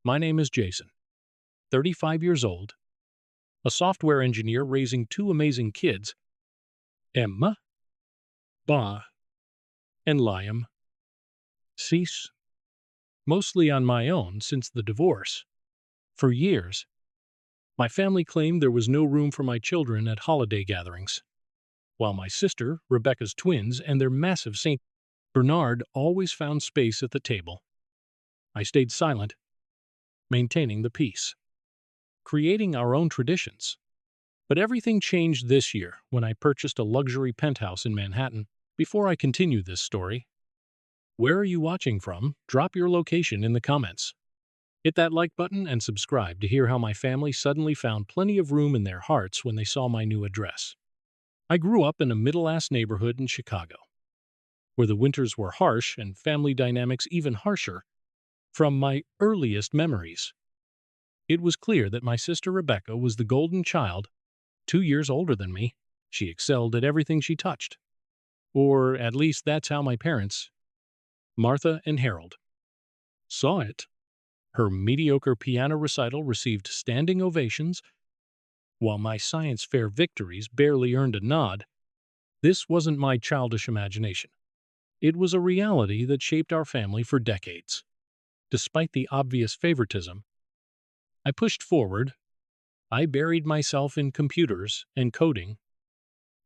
My name is Jason, 35 years old, a software engineer raising two amazing kids, Emma, Ba, and Liam. Cease, mostly on my own since the divorce. For years, my family claimed there was no room for my children at holiday gatherings, while my sister, Rebecca's twins, and their massive Saint Bernard always found space at the table. I stayed silent, maintaining the peace, creating our own traditions. But everything changed this year when I purchased a luxury penthouse in Manhattan. Before I continue this story, where are you watching from? Drop your location in the comments. Hit that like button and subscribe to hear how my family suddenly found plenty of room in their hearts when they saw my new address. I grew up in a middle-class neighborhood in Chicago, where the winters were harsh and family dynamics even harsher. From my earliest memories, it was clear that my sister Rebecca was the golden child. 2 years older than me, she excelled at everything she touched. Or at least that's how my parents, Martha and Harold, saw it. Her mediocre piano recital received standing ovations, while my science fair victories barely earned a nod. This wasn't my childish imagination. It was a reality that shaped our family for decades. Despite the obvious favoritism, I pushed forward. I buried myself in computers and coding,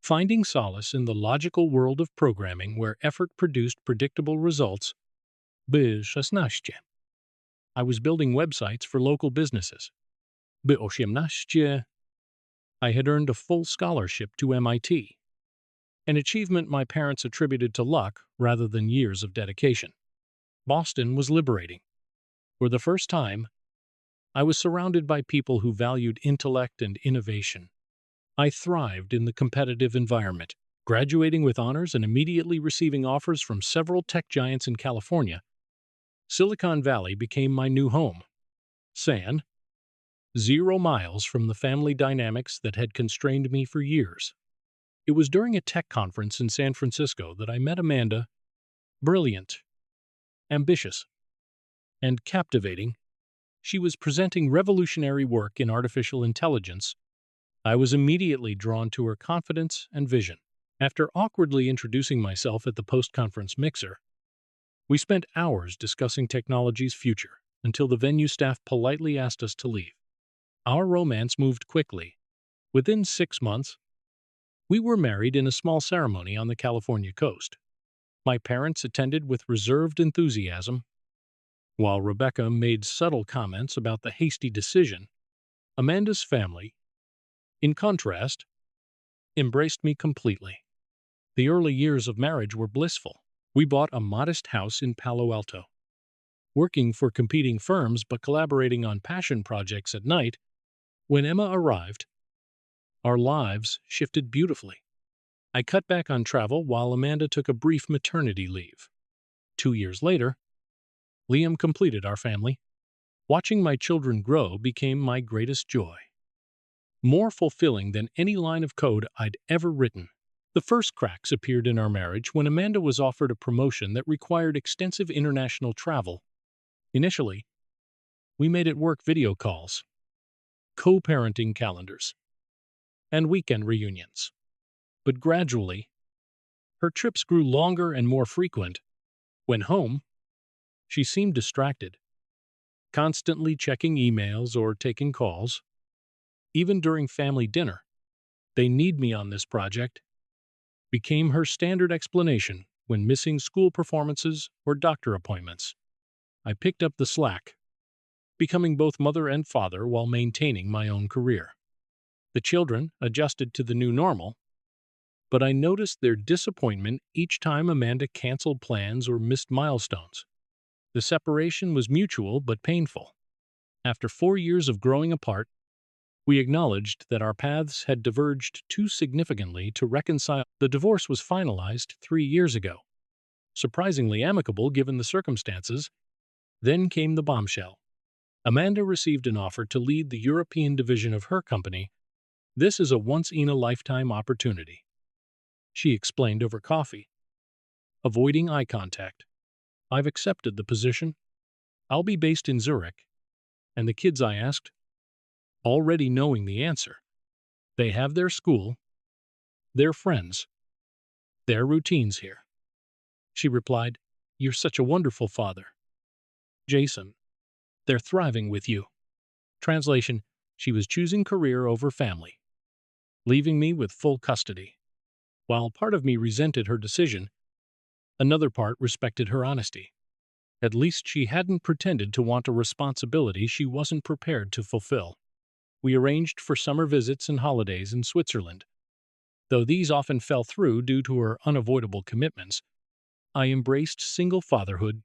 finding solace in the logical world of programming where effort produced predictable results. B16. I was building websites for local businesses. B18. I had earned a full scholarship to MIT, an achievement my parents attributed to luck rather than years of dedication. Boston was liberating. For the first time, I was surrounded by people who valued intellect and innovation. I thrived in the competitive environment, graduating with honors and immediately receiving offers from several tech giants in California. Silicon Valley became my new home. 0 miles from the family dynamics that had constrained me for years. It was during a tech conference in San Francisco that I met Amanda. Brilliant, ambitious, and captivating, she was presenting revolutionary work in artificial intelligence. I was immediately drawn to her confidence and vision. After awkwardly introducing myself at the post-conference mixer, we spent hours discussing technology's future until the venue staff politely asked us to leave. Our romance moved quickly. Within 6 months, we were married in a small ceremony on the California coast. My parents attended with reserved enthusiasm, while Rebecca made subtle comments about the hasty decision. Amanda's family, in contrast, embraced me completely. The early years of marriage were blissful. We bought a modest house in Palo Alto, working for competing firms but collaborating on passion projects at night. When Emma arrived, our lives shifted beautifully. I cut back on travel while Amanda took a brief maternity leave. 2 years later, Liam completed our family. Watching my children grow became my greatest joy, more fulfilling than any line of code I'd ever written. The first cracks appeared in our marriage when Amanda was offered a promotion that required extensive international travel. Initially, we made it work: video calls, co-parenting calendars, and weekend reunions. But gradually, her trips grew longer and more frequent. When home, she seemed distracted, constantly checking emails or taking calls. Even during family dinner, "They need me on this project," became her standard explanation when missing school performances or doctor appointments. I picked up the slack, becoming both mother and father while maintaining my own career. The children adjusted to the new normal, but I noticed their disappointment each time Amanda canceled plans or missed milestones. The separation was mutual but painful. After 4 years of growing apart, we acknowledged that our paths had diverged too significantly to reconcile. The divorce was finalized 3 years ago, surprisingly amicable given the circumstances. Then came the bombshell. Amanda received an offer to lead the European division of her company. "This is a once-in-a-lifetime opportunity," she explained over coffee, avoiding eye contact. "I've accepted the position. I'll be based in Zurich, And the kids, I asked, already knowing the answer. They have their school, their friends, their routines here. She replied, "You're such a wonderful father, Jason. They're thriving with you." Translation, she was choosing career over family, leaving me with full custody. While part of me resented her decision, another part respected her honesty. At least she hadn't pretended to want a responsibility she wasn't prepared to fulfill. We arranged for summer visits and holidays in Switzerland. Though these often fell through due to her unavoidable commitments, I embraced single fatherhood,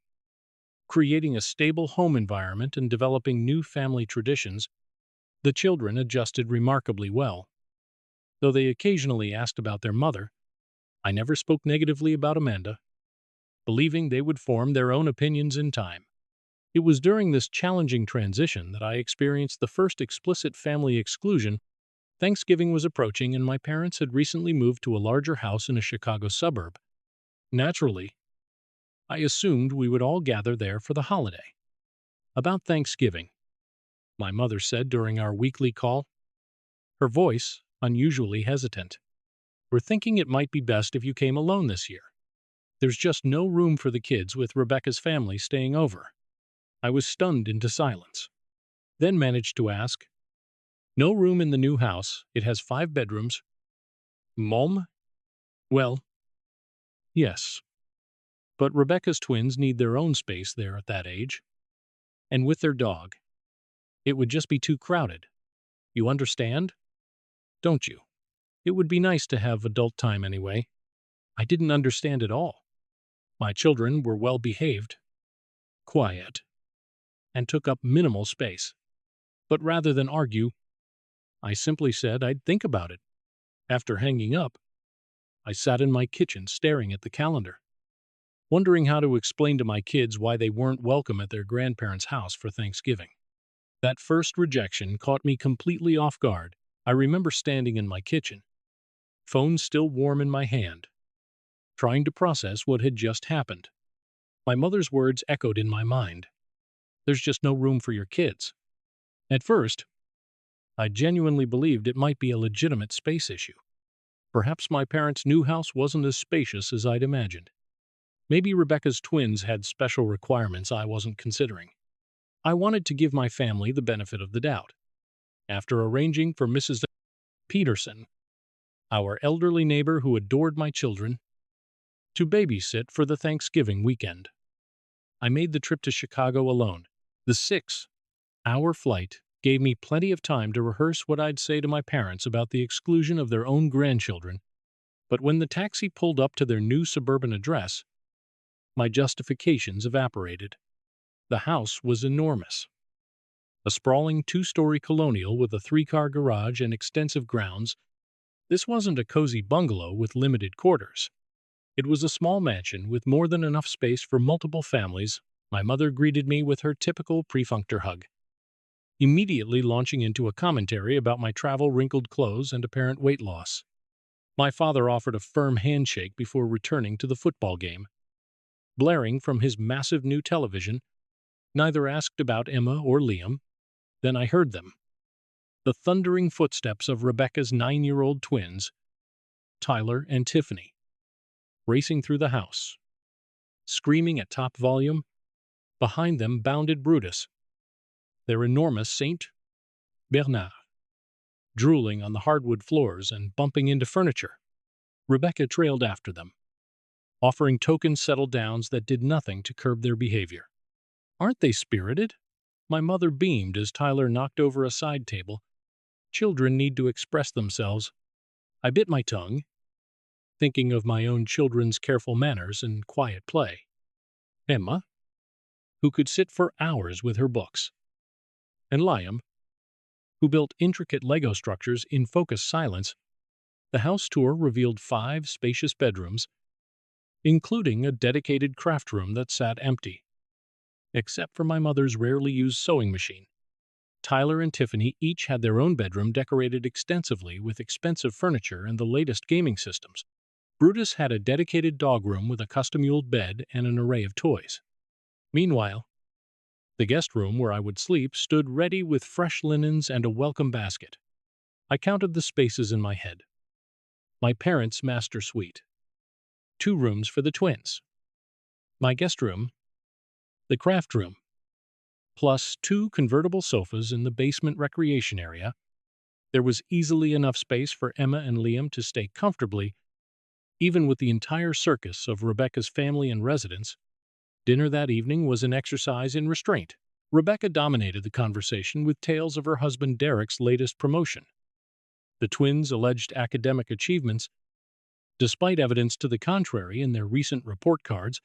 creating a stable home environment and developing new family traditions. The children adjusted remarkably well. Though they occasionally asked about their mother, I never spoke negatively about Amanda, believing they would form their own opinions in time. It was during this challenging transition that I experienced the first explicit family exclusion. Thanksgiving was approaching, and my parents had recently moved to a larger house in a Chicago suburb. Naturally, I assumed we would all gather there for the holiday. "About Thanksgiving," my mother said during our weekly call, her voice unusually hesitant. "We're thinking it might be best if you came alone this year. There's just no room for the kids with Rebecca's family staying over." I was stunned into silence, then managed to ask, "No room in the new house. It has 5 bedrooms. Mom?" "Well, yes. But Rebecca's twins need their own space there at that age. And with their dog, it would just be too crowded. You understand? Don't you? It would be nice to have adult time anyway." I didn't understand at all. My children were well behaved, quiet, and took up minimal space. But rather than argue, I simply said I'd think about it. After hanging up, I sat in my kitchen staring at the calendar, wondering how to explain to my kids why they weren't welcome at their grandparents' house for Thanksgiving. That first rejection caught me completely off guard. I remember standing in my kitchen, phone still warm in my hand, trying to process what had just happened. My mother's words echoed in my mind. "There's just no room for your kids." At first, I genuinely believed it might be a legitimate space issue. Perhaps my parents' new house wasn't as spacious as I'd imagined. Maybe Rebecca's twins had special requirements I wasn't considering. I wanted to give my family the benefit of the doubt. After arranging for Mrs. Peterson, our elderly neighbor who adored my children, to babysit for the Thanksgiving weekend, I made the trip to Chicago alone. The 6-hour flight gave me plenty of time to rehearse what I'd say to my parents about the exclusion of their own grandchildren. But when the taxi pulled up to their new suburban address, my justifications evaporated. The house was enormous. A sprawling 2-story colonial with a 3-car garage and extensive grounds. This wasn't a cozy bungalow with limited quarters. It was a small mansion with more than enough space for multiple families. My mother greeted me with her typical perfunctor hug, immediately launching into a commentary about my travel-wrinkled clothes and apparent weight loss. My father offered a firm handshake before returning to the football game. Blaring from his massive new television, neither asked about Emma or Liam. Then I heard them. The thundering footsteps of Rebecca's 9-year-old twins, Tyler and Tiffany, racing through the house, screaming at top volume. Behind them bounded Brutus, their enormous Saint Bernard, drooling on the hardwood floors and bumping into furniture. Rebecca trailed after them, offering token settle-downs that did nothing to curb their behavior. "Aren't they spirited?" My mother beamed as Tyler knocked over a side table. "Children need to express themselves." I bit my tongue, thinking of my own children's careful manners and quiet play. Emma, who could sit for hours with her books, and Liam, who built intricate Lego structures in focused silence. The house tour revealed 5 spacious bedrooms, including a dedicated craft room that sat empty, except for my mother's rarely used sewing machine. Tyler and Tiffany each had their own bedroom decorated extensively with expensive furniture and the latest gaming systems. Brutus had a dedicated dog room with a custom-muled bed and an array of toys. Meanwhile, The guest room where I would sleep stood ready with fresh linens and a welcome basket. I counted the spaces in my head. My parents' master suite. 2 rooms for the twins. My guest room. The craft room. Plus 2 convertible sofas in the basement recreation area. There was easily enough space for Emma and Liam to stay comfortably, even with the entire circus of Rebecca's family and residents. Dinner that evening was an exercise in restraint. Rebecca dominated the conversation with tales of her husband Derek's latest promotion, the twins' alleged academic achievements, despite evidence to the contrary in their recent report cards,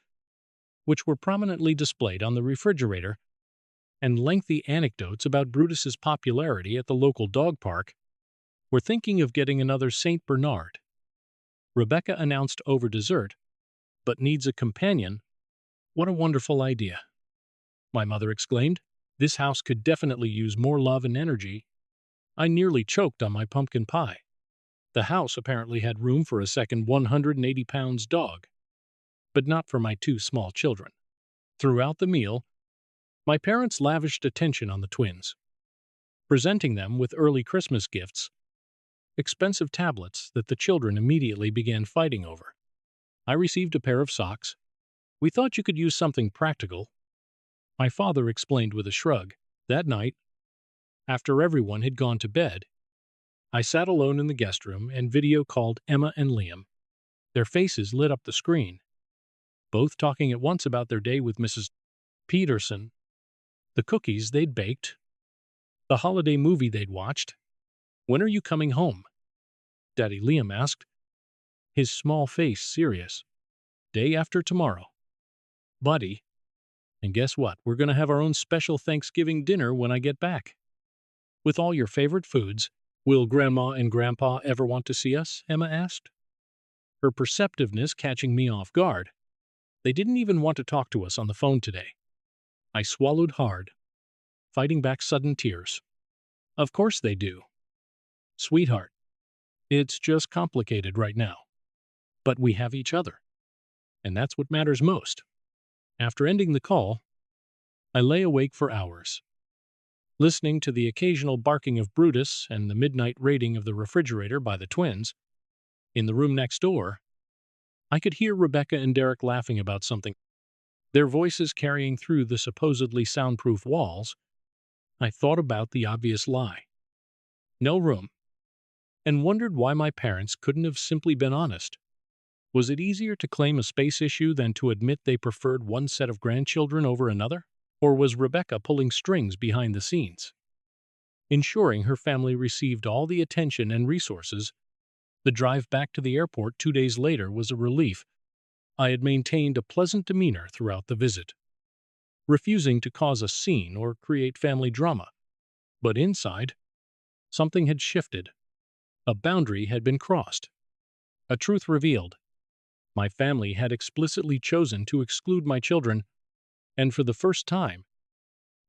which were prominently displayed on the refrigerator, and lengthy anecdotes about Brutus's popularity at the local dog park. We're thinking of getting another St. Bernard, Rebecca announced over dessert, but needs a companion. What a wonderful idea, my mother exclaimed. This house could definitely use more love and energy. I nearly choked on my pumpkin pie. The house apparently had room for a second 180-pound dog, but not for my 2 small children. Throughout the meal, my parents lavished attention on the twins, presenting them with early Christmas gifts, expensive tablets that the children immediately began fighting over. I received a pair of socks. We thought you could use something practical, my father explained with a shrug. That night, after everyone had gone to bed, I sat alone in the guest room and video called Emma and Liam. Their faces lit up the screen, both talking at once about their day with Mrs. Peterson, the cookies they'd baked, the holiday movie they'd watched. When are you coming home? Daddy Liam asked, his small face serious. Day after tomorrow, buddy. And guess what? We're going to have our own special Thanksgiving dinner when I get back, with all your favorite foods. Will Grandma and Grandpa ever want to see us? Emma asked, her perceptiveness catching me off guard. They didn't even want to talk to us on the phone today. I swallowed hard, fighting back sudden tears. Of course they do, sweetheart. It's just complicated right now. But we have each other, and that's what matters most. After ending the call, I lay awake for hours, listening to the occasional barking of Brutus and the midnight raiding of the refrigerator by the twins. In the room next door, I could hear Rebecca and Derek laughing about something, their voices carrying through the supposedly soundproof walls. I thought about the obvious lie. No room, and wondered why my parents couldn't have simply been honest. Was it easier to claim a space issue than to admit they preferred one set of grandchildren over another? Or was Rebecca pulling strings behind the scenes, ensuring her family received all the attention and resources? The drive back to the airport 2 days later was a relief. I had maintained a pleasant demeanor throughout the visit, refusing to cause a scene or create family drama. But inside, something had shifted. A boundary had been crossed. A truth revealed. My family had explicitly chosen to exclude my children, and for the first time,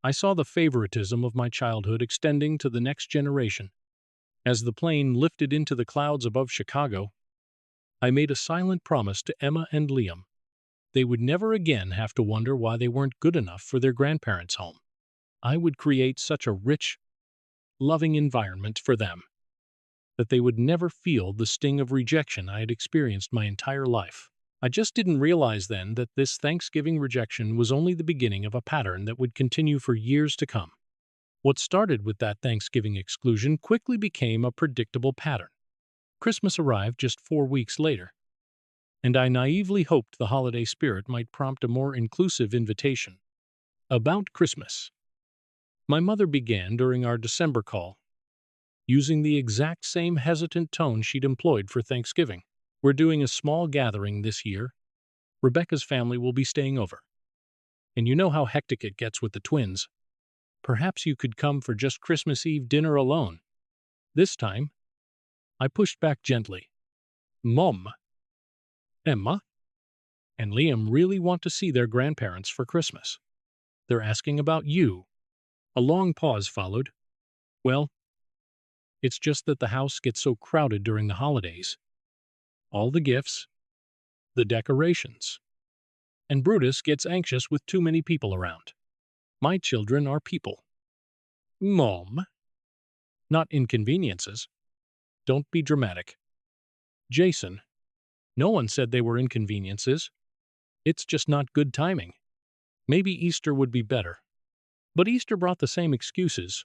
I saw the favoritism of my childhood extending to the next generation. As the plane lifted into the clouds above Chicago, I made a silent promise to Emma and Liam. They would never again have to wonder why they weren't good enough for their grandparents' home. I would create such a rich, loving environment for them that they would never feel the sting of rejection I had experienced my entire life. I just didn't realize then that this Thanksgiving rejection was only the beginning of a pattern that would continue for years to come. What started with that Thanksgiving exclusion quickly became a predictable pattern. Christmas arrived just 4 weeks later, and I naively hoped the holiday spirit might prompt a more inclusive invitation. About Christmas. My mother began during our December call, using the exact same hesitant tone she'd employed for Thanksgiving. We're doing a small gathering this year. Rebecca's family will be staying over. And you know how hectic it gets with the twins. Perhaps you could come for just Christmas Eve dinner alone. This time, I pushed back gently. Mom, Emma, and Liam really want to see their grandparents for Christmas. They're asking about you. A long pause followed. Well, it's just that the house gets so crowded during the holidays. All the gifts, the decorations, and Brutus gets anxious with too many people around. My children are people. Mom, not inconveniences. Don't be dramatic. Jason, no one said they were inconveniences. It's just not good timing. Maybe Easter would be better. But Easter brought the same excuses.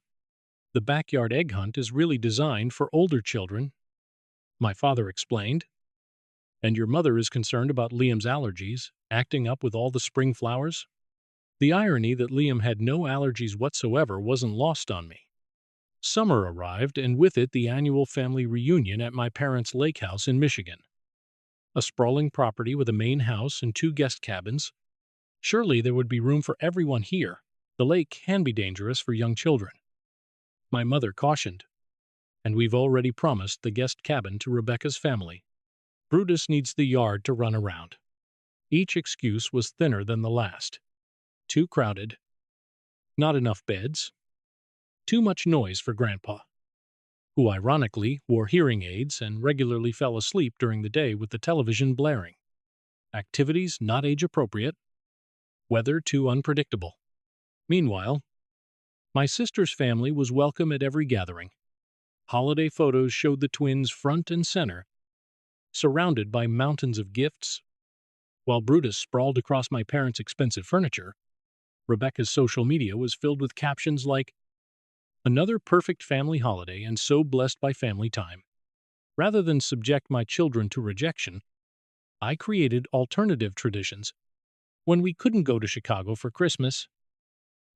The backyard egg hunt is really designed for older children, my father explained. And your mother is concerned about Liam's allergies, acting up with all the spring flowers? The irony that Liam had no allergies whatsoever wasn't lost on me. Summer arrived, and with it the annual family reunion at my parents' lake house in Michigan. A sprawling property with a main house and 2 guest cabins. Surely there would be room for everyone here. The lake can be dangerous for young children, my mother cautioned. And we've already promised the guest cabin to Rebecca's family. Brutus needs the yard to run around. Each excuse was thinner than the last. Too crowded. Not enough beds. Too much noise for Grandpa, who ironically wore hearing aids and regularly fell asleep during the day with the television blaring. Activities not age-appropriate. Weather too unpredictable. Meanwhile, my sister's family was welcome at every gathering. Holiday photos showed the twins front and center, surrounded by mountains of gifts. While Brutus sprawled across my parents' expensive furniture, Rebecca's social media was filled with captions like, "Another perfect family holiday and so blessed by family time." Rather than subject my children to rejection, I created alternative traditions. When we couldn't go to Chicago for Christmas,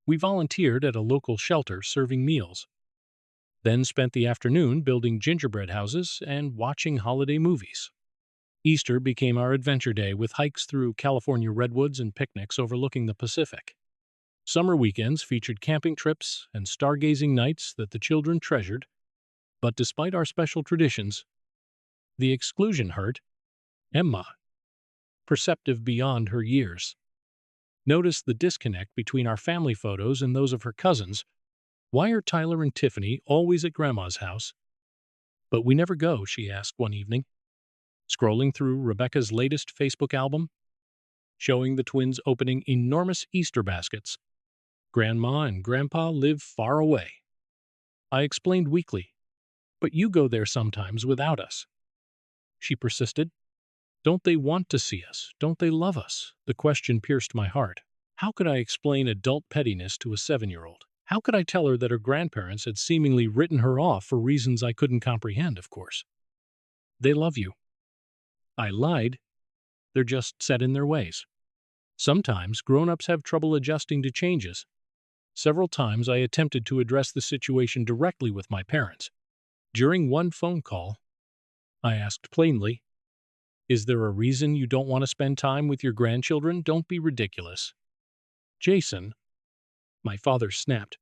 we volunteered at a local shelter serving meals, then spent the afternoon building gingerbread houses and watching holiday movies. Easter became our adventure day with hikes through California redwoods and picnics overlooking the Pacific. Summer weekends featured camping trips and stargazing nights that the children treasured. But despite our special traditions, the exclusion hurt. Emma, perceptive beyond her years, noticed the disconnect between our family photos and those of her cousins. "Why are Tyler and Tiffany always at Grandma's house? But we never go," she asked one evening, scrolling through Rebecca's latest Facebook album, showing the twins opening enormous Easter baskets. "Grandma and Grandpa live far away," I explained weakly. "But you go there sometimes without us," she persisted. "Don't they want to see us? Don't they love us?" The question pierced my heart. How could I explain adult pettiness to a 7-year-old? How could I tell her that her grandparents had seemingly written her off for reasons I couldn't comprehend, of course? "They love you." I lied. "They're just set in their ways." Sometimes grown-ups have trouble adjusting to changes. Several times I attempted to address the situation directly with my parents. During one phone call, I asked plainly, "Is there a reason you don't want to spend time with your grandchildren? Don't be ridiculous." "Jason," my father snapped,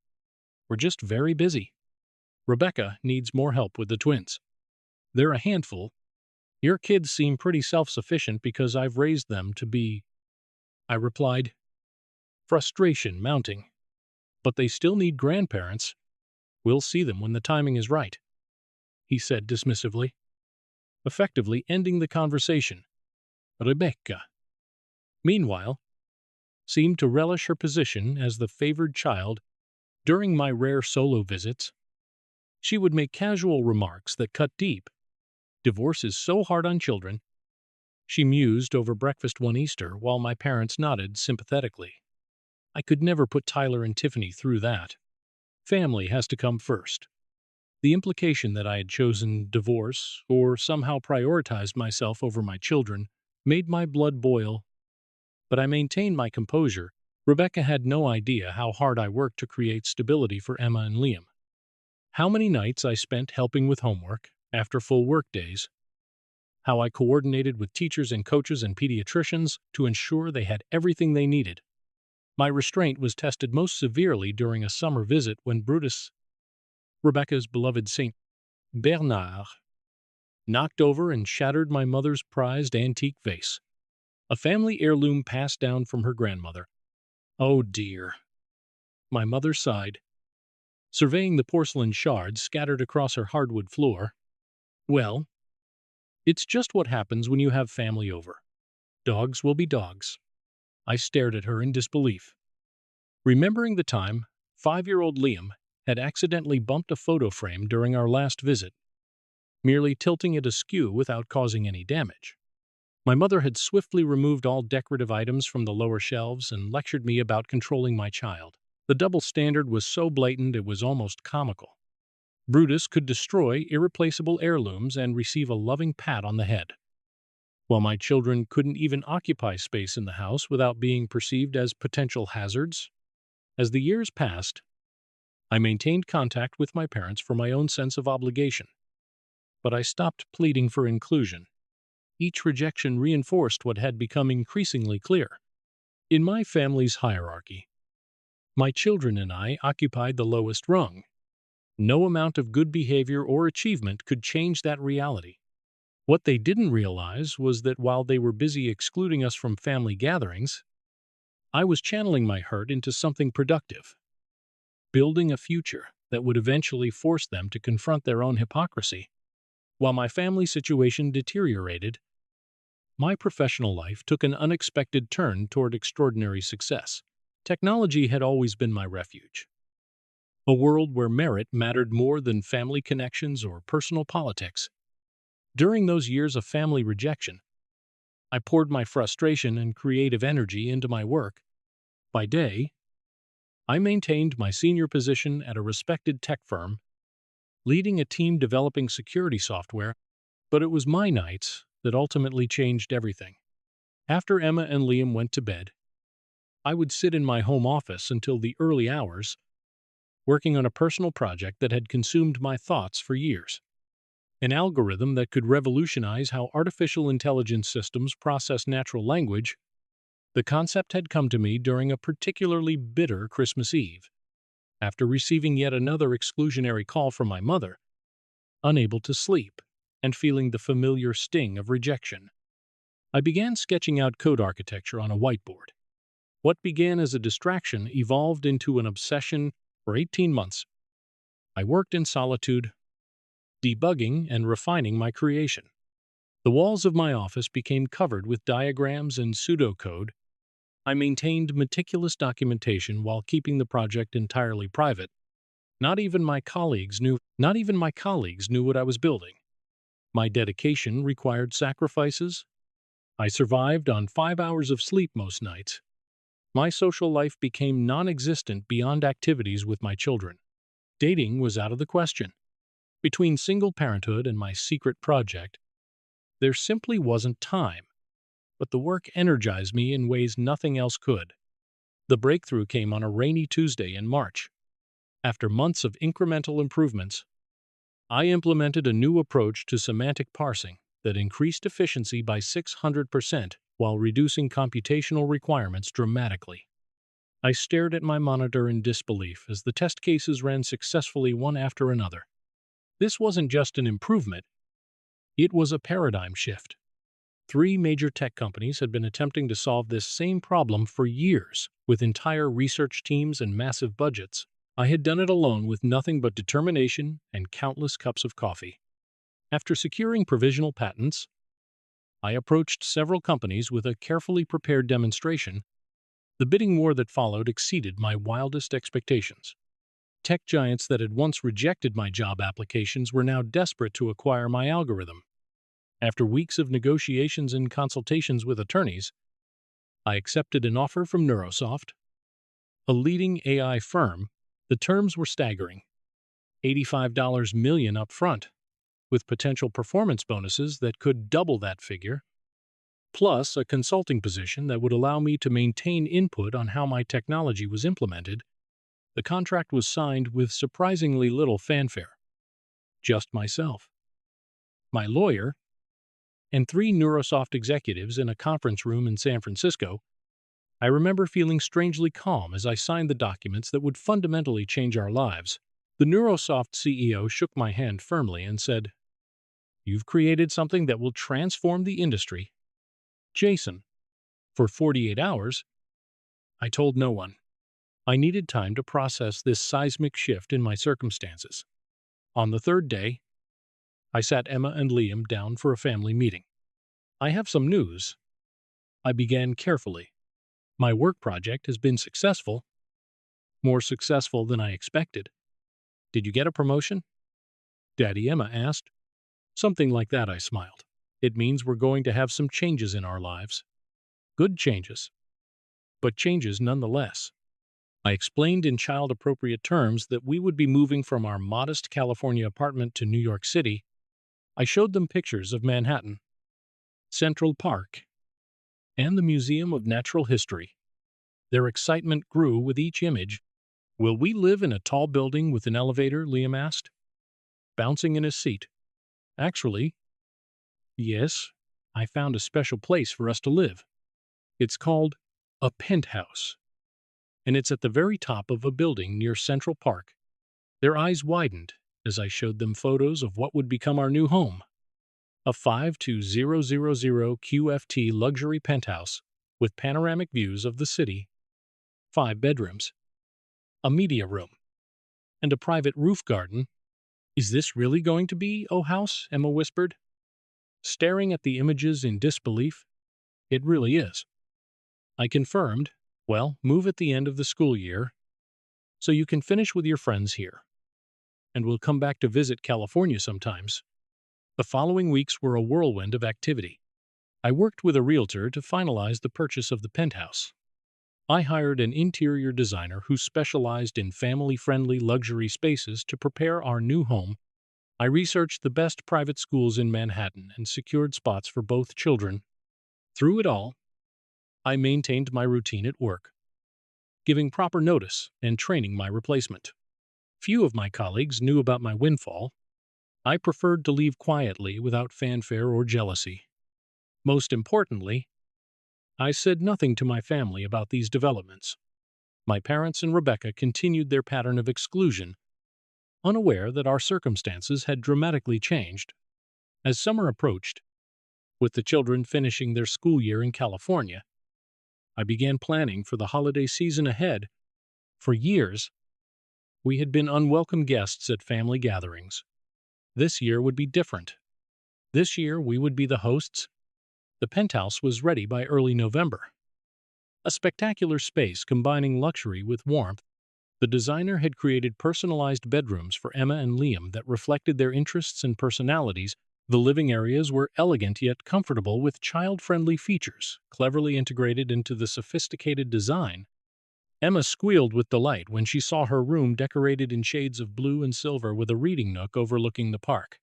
"we're just very busy. Rebecca needs more help with the twins. They're a handful. Your kids seem pretty self-sufficient because I've raised them to be," I replied, frustration mounting. "But they still need grandparents. We'll see them when the timing is right," he said dismissively, effectively ending the conversation. Rebecca, meanwhile, seemed to relish her position as the favored child. During my rare solo visits, she would make casual remarks that cut deep. "Divorce is so hard on children," she mused over breakfast one Easter while my parents nodded sympathetically. I could never put Tyler and Tiffany through that. Family has to come first. The implication that I had chosen divorce or somehow prioritized myself over my children made my blood boil, but I maintained my composure. Rebecca had no idea how hard I worked to create stability for Emma and Liam. How many nights I spent helping with homework after full work days. How I coordinated with teachers and coaches and pediatricians to ensure they had everything they needed. My restraint was tested most severely during a summer visit when Brutus, Rebecca's beloved Saint Bernard, knocked over and shattered my mother's prized antique vase, a family heirloom passed down from her grandmother. "Oh dear," my mother sighed, surveying the porcelain shards scattered across her hardwood floor. "Well, it's just what happens when you have family over. Dogs will be dogs." I stared at her in disbelief. Remembering the time 5-year-old Liam had accidentally bumped a photo frame during our last visit, merely tilting it askew without causing any damage. My mother had swiftly removed all decorative items from the lower shelves and lectured me about controlling my child. The double standard was so blatant it was almost comical. Brutus could destroy irreplaceable heirlooms and receive a loving pat on the head, while my children couldn't even occupy space in the house without being perceived as potential hazards. As the years passed, I maintained contact with my parents for my own sense of obligation, but I stopped pleading for inclusion. Each rejection reinforced what had become increasingly clear. In my family's hierarchy, my children and I occupied the lowest rung. No amount of good behavior or achievement could change that reality. What they didn't realize was that while they were busy excluding us from family gatherings, I was channeling my hurt into something productive, building a future that would eventually force them to confront their own hypocrisy. While my family situation deteriorated, my professional life took an unexpected turn toward extraordinary success. Technology had always been my refuge, a world where merit mattered more than family connections or personal politics. During those years of family rejection, I poured my frustration and creative energy into my work. By day, I maintained my senior position at a respected tech firm, leading a team developing security software, but it was my nights that ultimately changed everything. After Emma and Liam went to bed, I would sit in my home office until the early hours, working on a personal project that had consumed my thoughts for years. An algorithm that could revolutionize how artificial intelligence systems process natural language. The concept had come to me during a particularly bitter Christmas Eve, after receiving yet another exclusionary call from my mother, unable to sleep, and feeling the familiar sting of rejection. I began sketching out code architecture on a whiteboard. What began as a distraction evolved into an obsession for 18 months. I worked in solitude, debugging and refining my creation. The walls of my office became covered with diagrams and pseudocode. I maintained meticulous documentation while keeping the project entirely private. Not even my colleagues knew what I was building. My dedication required sacrifices. I survived on 5 hours of sleep most nights. My social life became non-existent beyond activities with my children. Dating was out of the question. Between single parenthood and my secret project, there simply wasn't time. But the work energized me in ways nothing else could. The breakthrough came on a rainy Tuesday in March. After months of incremental improvements, I implemented a new approach to semantic parsing that increased efficiency by 600% while reducing computational requirements dramatically. I stared at my monitor in disbelief as the test cases ran successfully one after another. This wasn't just an improvement, it was a paradigm shift. 3 major tech companies had been attempting to solve this same problem for years, with entire research teams and massive budgets. I had done it alone with nothing but determination and countless cups of coffee. After securing provisional patents, I approached several companies with a carefully prepared demonstration. The bidding war that followed exceeded my wildest expectations. Tech giants that had once rejected my job applications were now desperate to acquire my algorithm. After weeks of negotiations and consultations with attorneys, I accepted an offer from Neurosoft, a leading AI firm. The terms were staggering: $85 million upfront, with potential performance bonuses that could double that figure, plus a consulting position that would allow me to maintain input on how my technology was implemented. The contract was signed with surprisingly little fanfare. Just myself, my lawyer, and 3 Neurosoft executives in a conference room in San Francisco. I remember feeling strangely calm as I signed the documents that would fundamentally change our lives. The Neurosoft CEO shook my hand firmly and said, "You've created something that will transform the industry, Jason." For 48 hours, I told no one. I needed time to process this seismic shift in my circumstances. On the 3rd day, I sat Emma and Liam down for a family meeting. "I have some news," I began carefully. "My work project has been successful, more successful than I expected. Did you get a promotion? Daddy Emma asked. Something like that, I smiled. It means we're going to have some changes in our lives. Good changes, but changes nonetheless. I explained in child-appropriate terms that we would be moving from our modest California apartment to New York City. I showed them pictures of Manhattan, Central Park, and the Museum of Natural History. Their excitement grew with each image. Will we live in a tall building with an elevator? Liam asked, bouncing in his seat. Actually, yes, I found a special place for us to live. It's called a penthouse, and it's at the very top of a building near Central Park. Their eyes widened as I showed them photos of what would become our new home. A 52000 QFT luxury penthouse with panoramic views of the city, 5 bedrooms, a media room, and a private roof garden. Is this really going to be a house? Emma whispered, staring at the images in disbelief. It really is. I confirmed. Well, move at the end of the school year, so you can finish with your friends here, and we'll come back to visit California sometimes. The following weeks were a whirlwind of activity. I worked with a realtor to finalize the purchase of the penthouse. I hired an interior designer who specialized in family-friendly luxury spaces to prepare our new home. I researched the best private schools in Manhattan and secured spots for both children. Through it all, I maintained my routine at work, giving proper notice and training my replacement. Few of my colleagues knew about my windfall. I preferred to leave quietly without fanfare or jealousy. Most importantly, I said nothing to my family about these developments. My parents and Rebecca continued their pattern of exclusion, unaware that our circumstances had dramatically changed. As summer approached, with the children finishing their school year in California, I began planning for the holiday season ahead. For years, we had been unwelcome guests at family gatherings. This year would be different. This year we would be the hosts. The penthouse was ready by early November. A spectacular space combining luxury with warmth. The designer had created personalized bedrooms for Emma and Liam that reflected their interests and personalities. The living areas were elegant yet comfortable with child-friendly features, cleverly integrated into the sophisticated design. Emma squealed with delight when she saw her room decorated in shades of blue and silver with a reading nook overlooking the park.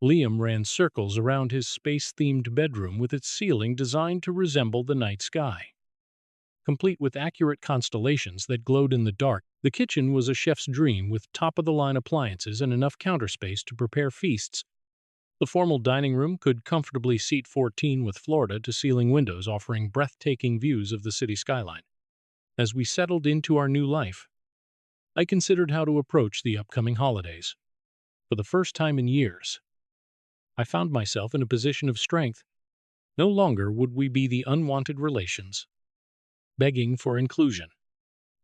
Liam ran circles around his space-themed bedroom with its ceiling designed to resemble the night sky. Complete with accurate constellations that glowed in the dark, the kitchen was a chef's dream with top-of-the-line appliances and enough counter space to prepare feasts. The formal dining room could comfortably seat 14 with floor-to-ceiling windows offering breathtaking views of the city skyline. As we settled into our new life, I considered how to approach the upcoming holidays. For the first time in years, I found myself in a position of strength. No longer would we be the unwanted relations, begging for inclusion.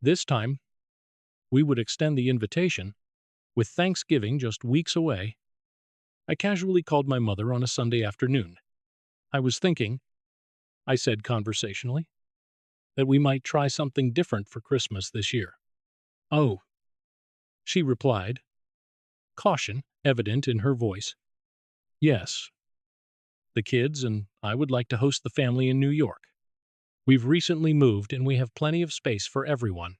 This time, we would extend the invitation. With Thanksgiving just weeks away, I casually called my mother on a Sunday afternoon. I was thinking, I said conversationally, that we might try something different for Christmas this year. Oh, she replied, caution evident in her voice. Yes, the kids and I would like to host the family in New York. We've recently moved and we have plenty of space for everyone.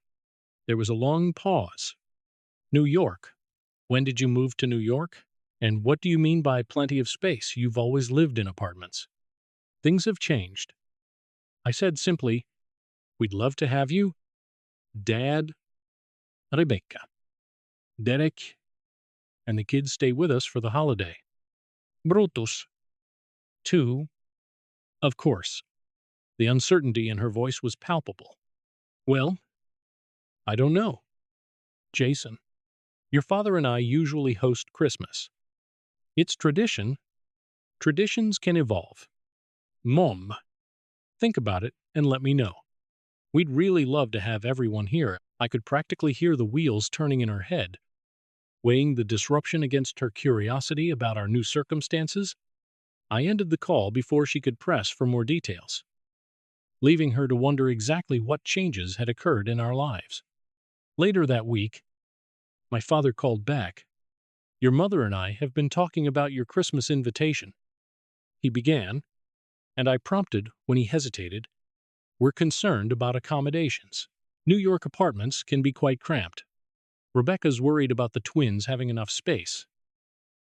There was a long pause. New York. When did you move to New York? And what do you mean by plenty of space? You've always lived in apartments. Things have changed. I said simply, we'd love to have you, Dad, Rebecca, Derek, and the kids stay with us for the holiday. Brutus. Too. Of course. The uncertainty in her voice was palpable. Well, I don't know. Jason, your father and I usually host Christmas. It's tradition. Traditions can evolve. Mom, think about it and let me know. We'd really love to have everyone here. I could practically hear the wheels turning in her head. Weighing the disruption against her curiosity about our new circumstances, I ended the call before she could press for more details, leaving her to wonder exactly what changes had occurred in our lives. Later that week, my father called back. "Your mother and I have been talking about your Christmas invitation," he began, and I prompted when he hesitated. "We're concerned about accommodations. New York apartments can be quite cramped. Rebecca's worried about the twins having enough space,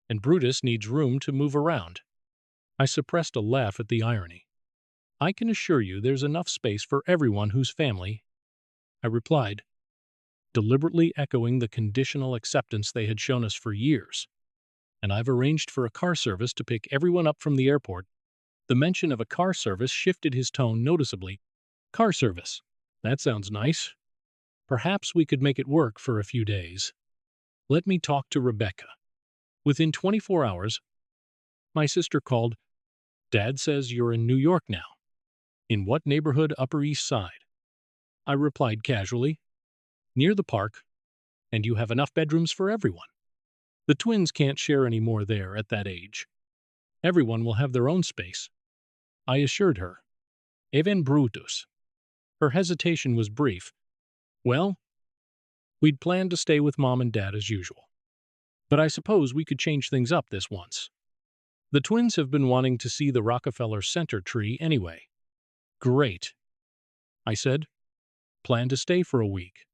and Brutus needs room to move around." I suppressed a laugh at the irony. "I can assure you there's enough space for everyone whose family," I replied, deliberately echoing the conditional acceptance they had shown us for years. "And I've arranged for a car service to pick everyone up from the airport." The mention of a car service shifted his tone noticeably. "Car service? That sounds nice. Perhaps we could make it work for a few days. Let me talk to Rebecca." Within 24 hours, my sister called. "Dad says you're in New York now. In what neighborhood? Upper East Side?" I replied casually. "Near the park, and you have enough bedrooms for everyone. The twins can't share any more there at that age. Everyone will have their own space," I assured her. "Even Brutus." Her hesitation was brief. "Well, we'd planned to stay with Mom and Dad as usual, but I suppose we could change things up this once. The twins have been wanting to see the Rockefeller Center tree anyway." "Great," I said. "Plan to stay for a week.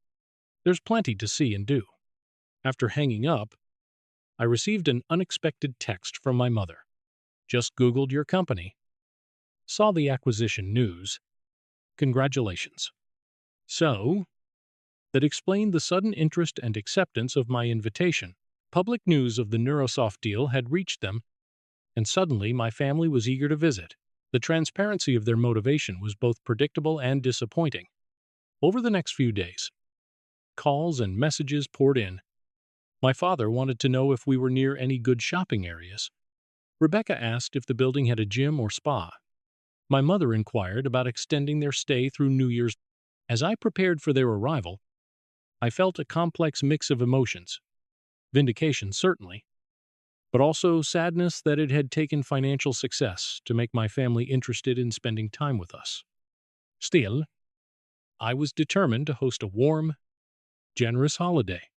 There's plenty to see and do." After hanging up, I received an unexpected text from my mother. "Just Googled your company. Saw the acquisition news. Congratulations." So, that explained the sudden interest and acceptance of my invitation. Public news of the Neurosoft deal had reached them, and suddenly my family was eager to visit. The transparency of their motivation was both predictable and disappointing. Over the next few days, calls and messages poured in. My father wanted to know if we were near any good shopping areas. Rebecca asked if the building had a gym or spa. My mother inquired about extending their stay through New Year's. As I prepared for their arrival, I felt a complex mix of emotions. Vindication, certainly, but also sadness that it had taken financial success to make my family interested in spending time with us. Still, I was determined to host a warm, generous holiday,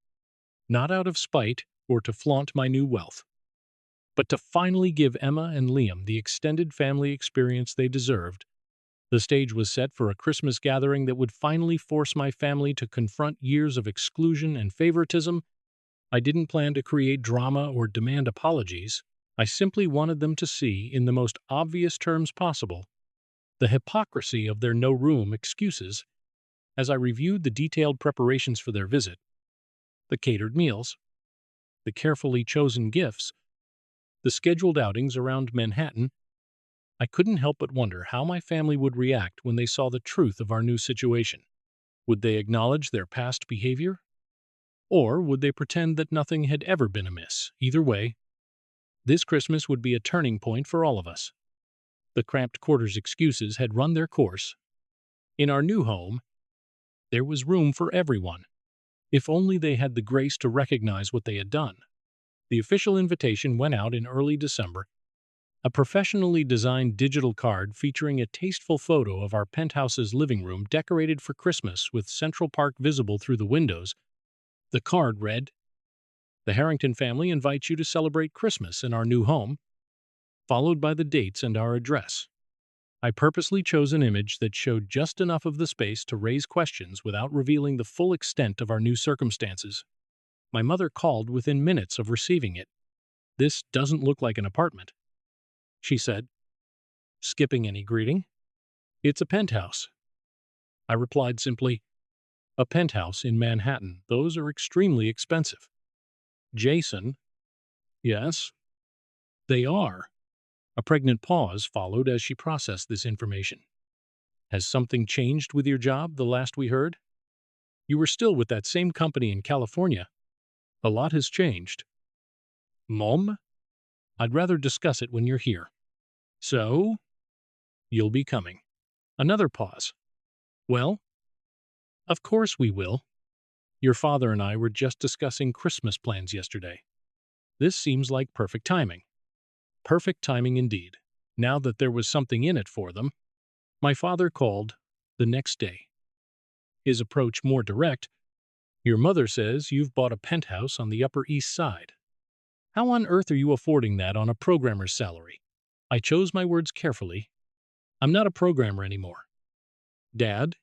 not out of spite or to flaunt my new wealth, but to finally give Emma and Liam the extended family experience they deserved. The stage was set for a Christmas gathering that would finally force my family to confront years of exclusion and favoritism. I didn't plan to create drama or demand apologies. I simply wanted them to see, in the most obvious terms possible, the hypocrisy of their no-room excuses. As I reviewed the detailed preparations for their visit, the catered meals, the carefully chosen gifts, the scheduled outings around Manhattan, I couldn't help but wonder how my family would react when they saw the truth of our new situation. Would they acknowledge their past behavior? Or would they pretend that nothing had ever been amiss? Either way, this Christmas would be a turning point for all of us. The cramped quarters excuses had run their course. In our new home, there was room for everyone, if only they had the grace to recognize what they had done. The official invitation went out in early December. A professionally designed digital card featuring a tasteful photo of our penthouse's living room decorated for Christmas with Central Park visible through the windows. The card read, "The Harrington family invites you to celebrate Christmas in our new home," followed by the dates and our address. I purposely chose an image that showed just enough of the space to raise questions without revealing the full extent of our new circumstances. My mother called within minutes of receiving it. "This doesn't look like an apartment," she said, skipping any greeting. "It's a penthouse." I replied simply, "A penthouse in Manhattan. Those are extremely expensive." "Jason." "Yes, they are." A pregnant pause followed as she processed this information. "Has something changed with your job the last we heard? You were still with that same company in California." "A lot has changed." "Mom? I'd rather discuss it when you're here." "So? You'll be coming." Another pause. "Well, of course we will. Your father and I were just discussing Christmas plans yesterday. This seems like perfect timing." Perfect timing indeed, now that there was something in it for them. My father called the next day, his approach more direct. Your mother says you've bought a penthouse on the Upper East Side. How on earth are you affording that on a programmer's salary? I chose my words carefully. I'm not a programmer anymore. Dad,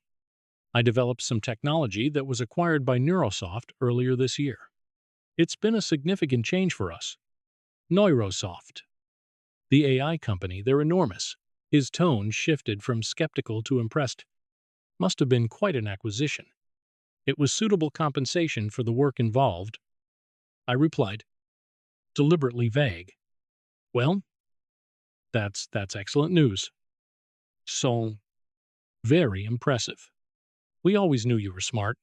I developed some technology that was acquired by Neurosoft earlier this year. It's been a significant change for us. Neurosoft. The AI company, they're enormous. His tone shifted from skeptical to impressed. Must have been quite an acquisition. It was suitable compensation for the work involved. I replied, deliberately vague. Well, that's excellent news. So, very impressive. We always knew you were smart.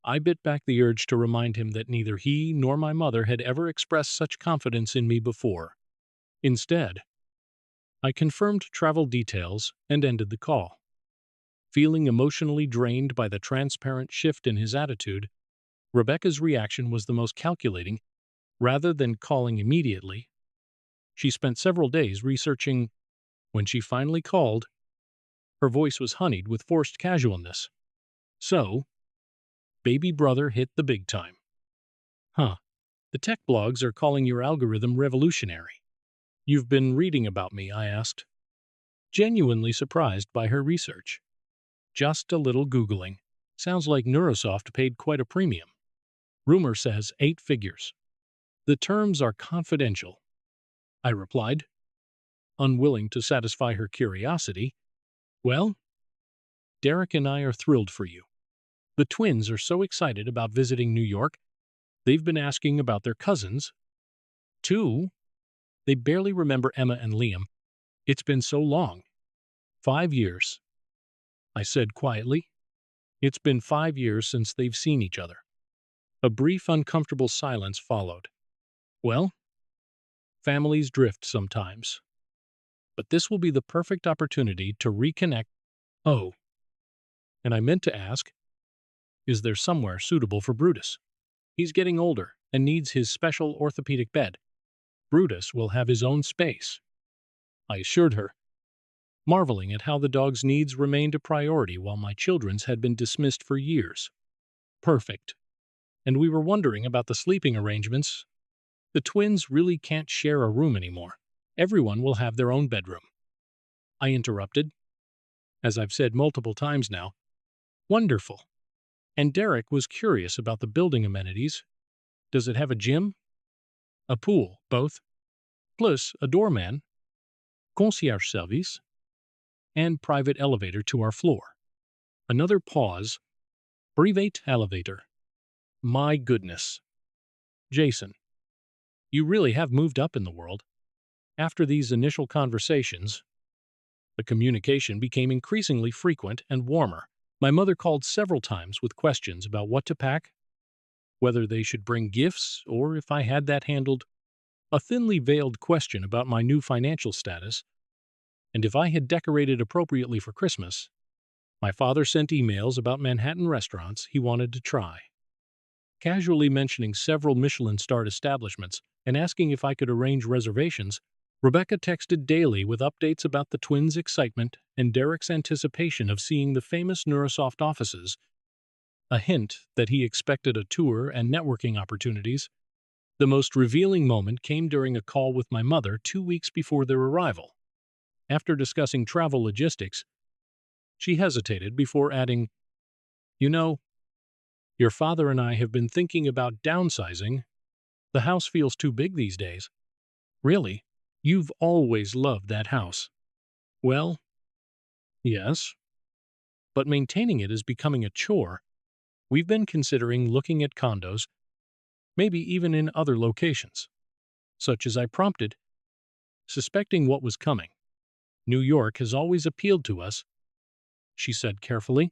I bit back the urge to remind him that neither he nor my mother had ever expressed such confidence in me before. Instead, I confirmed travel details and ended the call. Feeling emotionally drained by the transparent shift in his attitude, Rebecca's reaction was the most calculating. Rather than calling immediately, she spent several days researching. When she finally called, her voice was honeyed with forced casualness. So, baby brother hit the big time. Huh. The tech blogs are calling your algorithm revolutionary. You've been reading about me, I asked, genuinely surprised by her research. Just a little Googling. Sounds like Neurosoft paid quite a premium. Rumor says 8 figures. The terms are confidential, I replied, unwilling to satisfy her curiosity. Well, Derek and I are thrilled for you. The twins are so excited about visiting New York, they've been asking about their cousins. Too, they barely remember Emma and Liam. It's been so long. 5 years, I said quietly. It's been 5 years since they've seen each other. A brief, uncomfortable silence followed. Well, families drift sometimes. But this will be the perfect opportunity to reconnect. Oh, and I meant to ask, is there somewhere suitable for Brutus? He's getting older and needs his special orthopedic bed. Brutus will have his own space, I assured her, marveling at how the dog's needs remained a priority while my children's had been dismissed for years. Perfect. And we were wondering about the sleeping arrangements. The twins really can't share a room anymore. Everyone will have their own bedroom. I interrupted. As I've said multiple times now, wonderful. And Derek was curious about the building amenities. Does it have a gym? A pool, both. Plus a doorman, concierge service, and private elevator to our floor. Another pause. Private elevator. My goodness. Jason, you really have moved up in the world. After these initial conversations, the communication became increasingly frequent and warmer. My mother called several times with questions about what to pack, whether they should bring gifts, or if I had that handled, a thinly veiled question about my new financial status, and if I had decorated appropriately for Christmas. My father sent emails about Manhattan restaurants he wanted to try, casually mentioning several Michelin-starred establishments and asking if I could arrange reservations. Rebecca texted daily with updates about the twins' excitement and Derek's anticipation of seeing the famous Neurosoft offices, a hint that he expected a tour and networking opportunities. The most revealing moment came during a call with my mother 2 weeks before their arrival. After discussing travel logistics, she hesitated before adding, "You know, your father and I have been thinking about downsizing. The house feels too big these days." "Really? You've always loved that house." "Well, yes, but maintaining it is becoming a chore. We've been considering looking at condos, maybe even in other locations." Such as I prompted, suspecting what was coming. "New York has always appealed to us," she said carefully.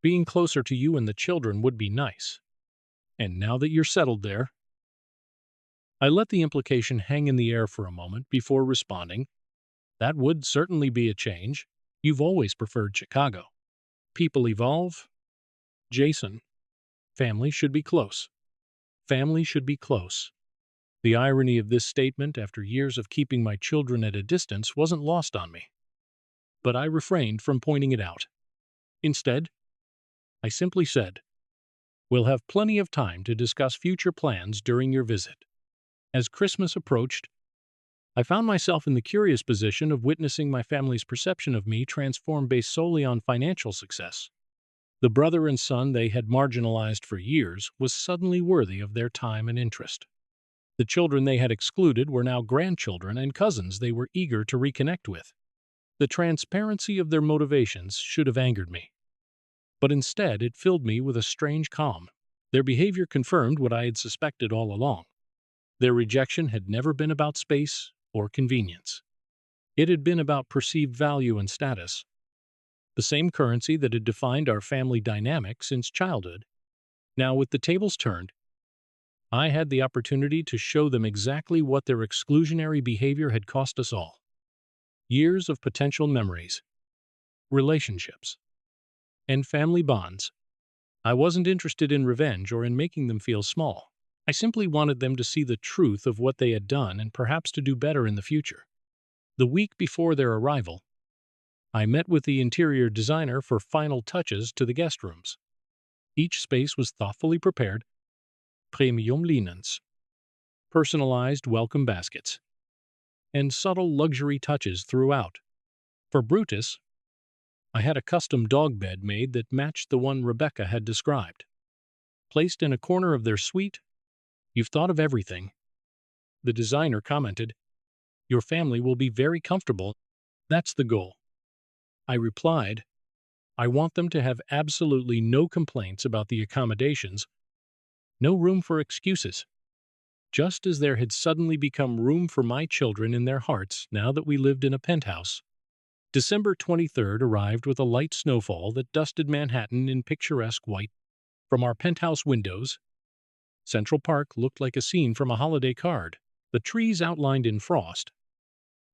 "Being closer to you and the children would be nice. And now that you're settled there—" I let the implication hang in the air for a moment before responding. "That would certainly be a change. You've always preferred Chicago. People evolve. Jason, family should be close. Family should be close." The irony of this statement after years of keeping my children at a distance wasn't lost on me. But I refrained from pointing it out. Instead, I simply said, We'll have plenty of time to discuss future plans during your visit. As Christmas approached, I found myself in the curious position of witnessing my family's perception of me transform based solely on financial success. The brother and son they had marginalized for years was suddenly worthy of their time and interest. The children they had excluded were now grandchildren and cousins they were eager to reconnect with. The transparency of their motivations should have angered me, but instead it filled me with a strange calm. Their behavior confirmed what I had suspected all along. Their rejection had never been about space or convenience. It had been about perceived value and status, the same currency that had defined our family dynamic since childhood. Now, with the tables turned, I had the opportunity to show them exactly what their exclusionary behavior had cost us all. Years of potential memories, relationships, and family bonds. I wasn't interested in revenge or in making them feel small. I simply wanted them to see the truth of what they had done and perhaps to do better in the future. The week before their arrival, I met with the interior designer for final touches to the guest rooms. Each space was thoughtfully prepared, premium linens, personalized welcome baskets, and subtle luxury touches throughout. For Brutus, I had a custom dog bed made that matched the one Rebecca had described. Placed in a corner of their suite, "You've thought of everything," the designer commented. "Your family will be very comfortable. That's the goal." I replied, "I want them to have absolutely no complaints about the accommodations, no room for excuses." Just as there had suddenly become room for my children in their hearts now that we lived in a penthouse. December 23rd arrived with a light snowfall that dusted Manhattan in picturesque white. From our penthouse windows, Central Park looked like a scene from a holiday card. The trees outlined in frost,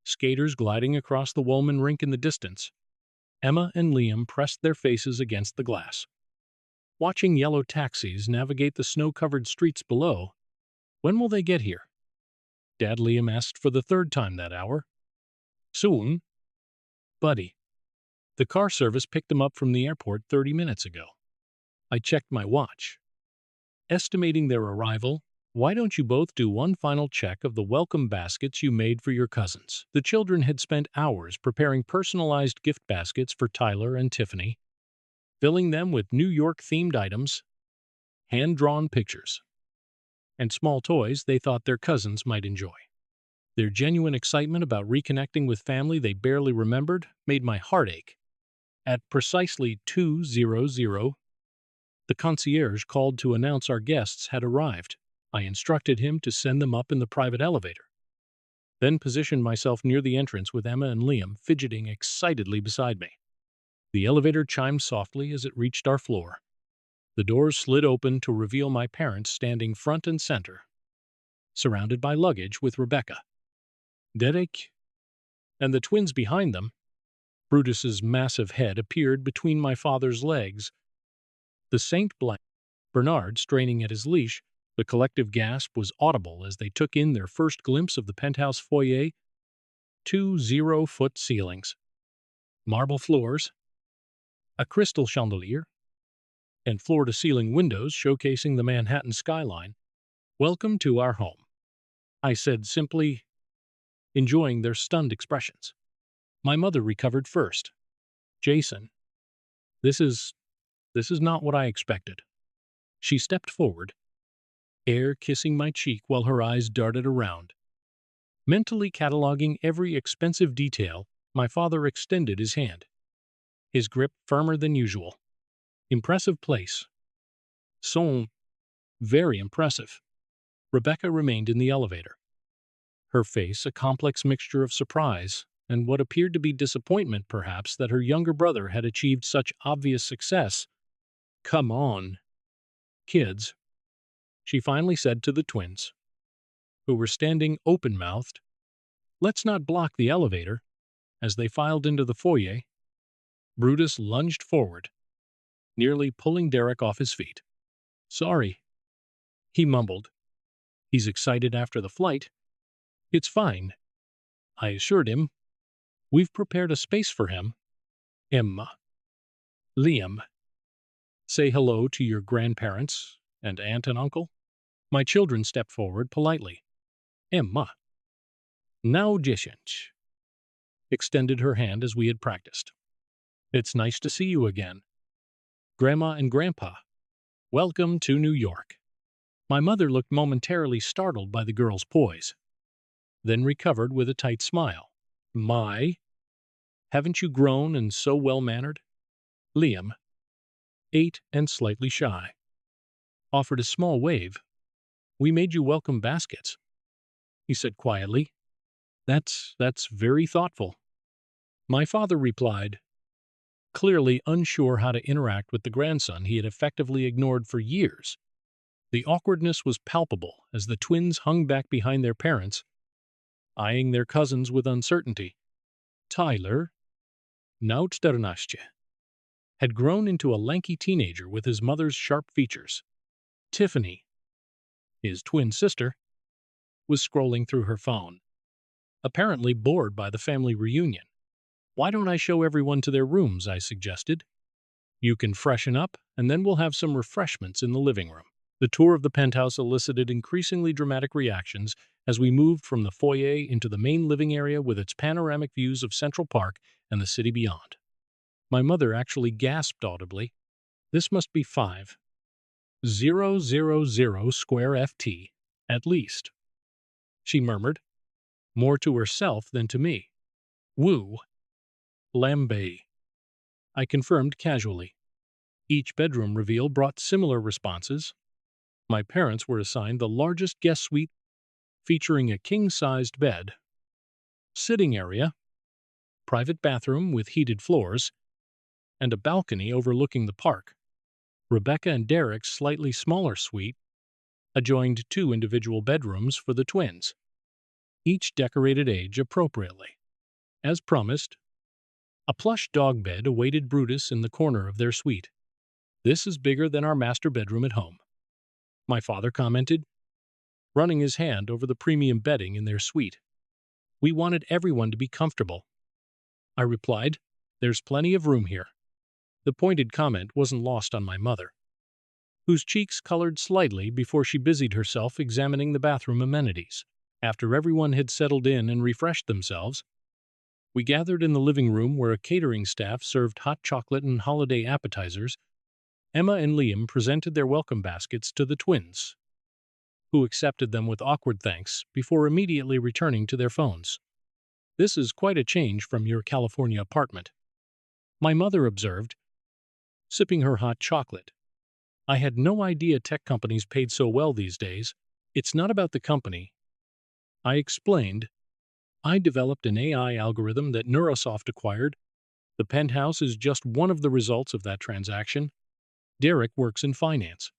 skaters gliding across the Woolman rink in the distance. Emma and Liam pressed their faces against the glass, watching yellow taxis navigate the snow-covered streets below. "When will they get here?" Dad Liam asked for the third time that hour. "Soon, buddy. The car service picked them up from the airport 30 minutes ago." I checked my watch, estimating their arrival. "Why don't you both do one final check of the welcome baskets you made for your cousins?" The children had spent hours preparing personalized gift baskets for Tyler and Tiffany, filling them with New York-themed items, hand-drawn pictures, and small toys they thought their cousins might enjoy. Their genuine excitement about reconnecting with family they barely remembered made my heart ache. At precisely 2:00, the concierge called to announce our guests had arrived. I instructed him to send them up in the private elevator, then positioned myself near the entrance with Emma and Liam fidgeting excitedly beside me. The elevator chimed softly as it reached our floor. The doors slid open to reveal my parents standing front and center, surrounded by luggage with Rebecca, Derek, and the twins behind them. Brutus's massive head appeared between my father's legs, the Saint Bernard straining at his leash. The collective gasp was audible as they took in their first glimpse of the penthouse foyer. 2 zero-foot ceilings, marble floors, a crystal chandelier, and floor-to-ceiling windows showcasing the Manhattan skyline. "Welcome to our home," I said simply, enjoying their stunned expressions. My mother recovered first. "Jason, this is not what I expected." She stepped forward, air kissing my cheek while her eyes darted around. Mentally cataloging every expensive detail, my father extended his hand, his grip firmer than usual. "Impressive place." "So, very impressive." Rebecca remained in the elevator, her face a complex mixture of surprise and what appeared to be disappointment, perhaps, that her younger brother had achieved such obvious success. "Come on, kids," she finally said to the twins, who were standing open-mouthed. "Let's not block the elevator." As they filed into the foyer, Brutus lunged forward, nearly pulling Derek off his feet. "Sorry," he mumbled. "He's excited after the flight." "It's fine," I assured him. "We've prepared a space for him." Emma, Liam, Say hello to your grandparents and aunt and uncle. My children stepped forward politely. Emma, now 10, extended her hand as we had practiced. It's nice to see you again. Grandma and Grandpa, welcome to New York. My mother looked momentarily startled by the girl's poise, then recovered with a tight smile. My, haven't you grown and so well-mannered? Liam, 8 and slightly shy, offered a small wave. We made you welcome baskets, he said quietly. That's very thoughtful. My father replied, clearly unsure how to interact with the grandson he had effectively ignored for years. The awkwardness was palpable as the twins hung back behind their parents, eyeing their cousins with uncertainty. Tyler, now 14, had grown into a lanky teenager with his mother's sharp features. Tiffany, his twin sister, was scrolling through her phone, apparently bored by the family reunion. Why don't I show everyone to their rooms, I suggested. You can freshen up, and then we'll have some refreshments in the living room. The tour of the penthouse elicited increasingly dramatic reactions as we moved from the foyer into the main living area with its panoramic views of Central Park and the city beyond. My mother actually gasped audibly. This must be 5,000 square ft, at least, she murmured, more to herself than to me. Woo. Lambe, I confirmed casually. Each bedroom reveal brought similar responses. My parents were assigned the largest guest suite, featuring a king-sized bed, sitting area, private bathroom with heated floors, and a balcony overlooking the park. Rebecca and Derek's slightly smaller suite adjoined 2 individual bedrooms for the twins, each decorated age appropriately. As promised, a plush dog bed awaited Brutus in the corner of their suite. This is bigger than our master bedroom at home, my father commented, running his hand over the premium bedding in their suite. We wanted everyone to be comfortable. I replied, there's plenty of room here. The pointed comment wasn't lost on my mother, whose cheeks colored slightly before she busied herself examining the bathroom amenities. After everyone had settled in and refreshed themselves, we gathered in the living room where a catering staff served hot chocolate and holiday appetizers. Emma and Liam presented their welcome baskets to the twins, who accepted them with awkward thanks before immediately returning to their phones. This is quite a change from your California apartment, my mother observed, sipping her hot chocolate. I had no idea tech companies paid so well these days. It's not about the company, I explained. I developed an AI algorithm that Neurosoft acquired. The penthouse is just one of the results of that transaction. Derek works in finance,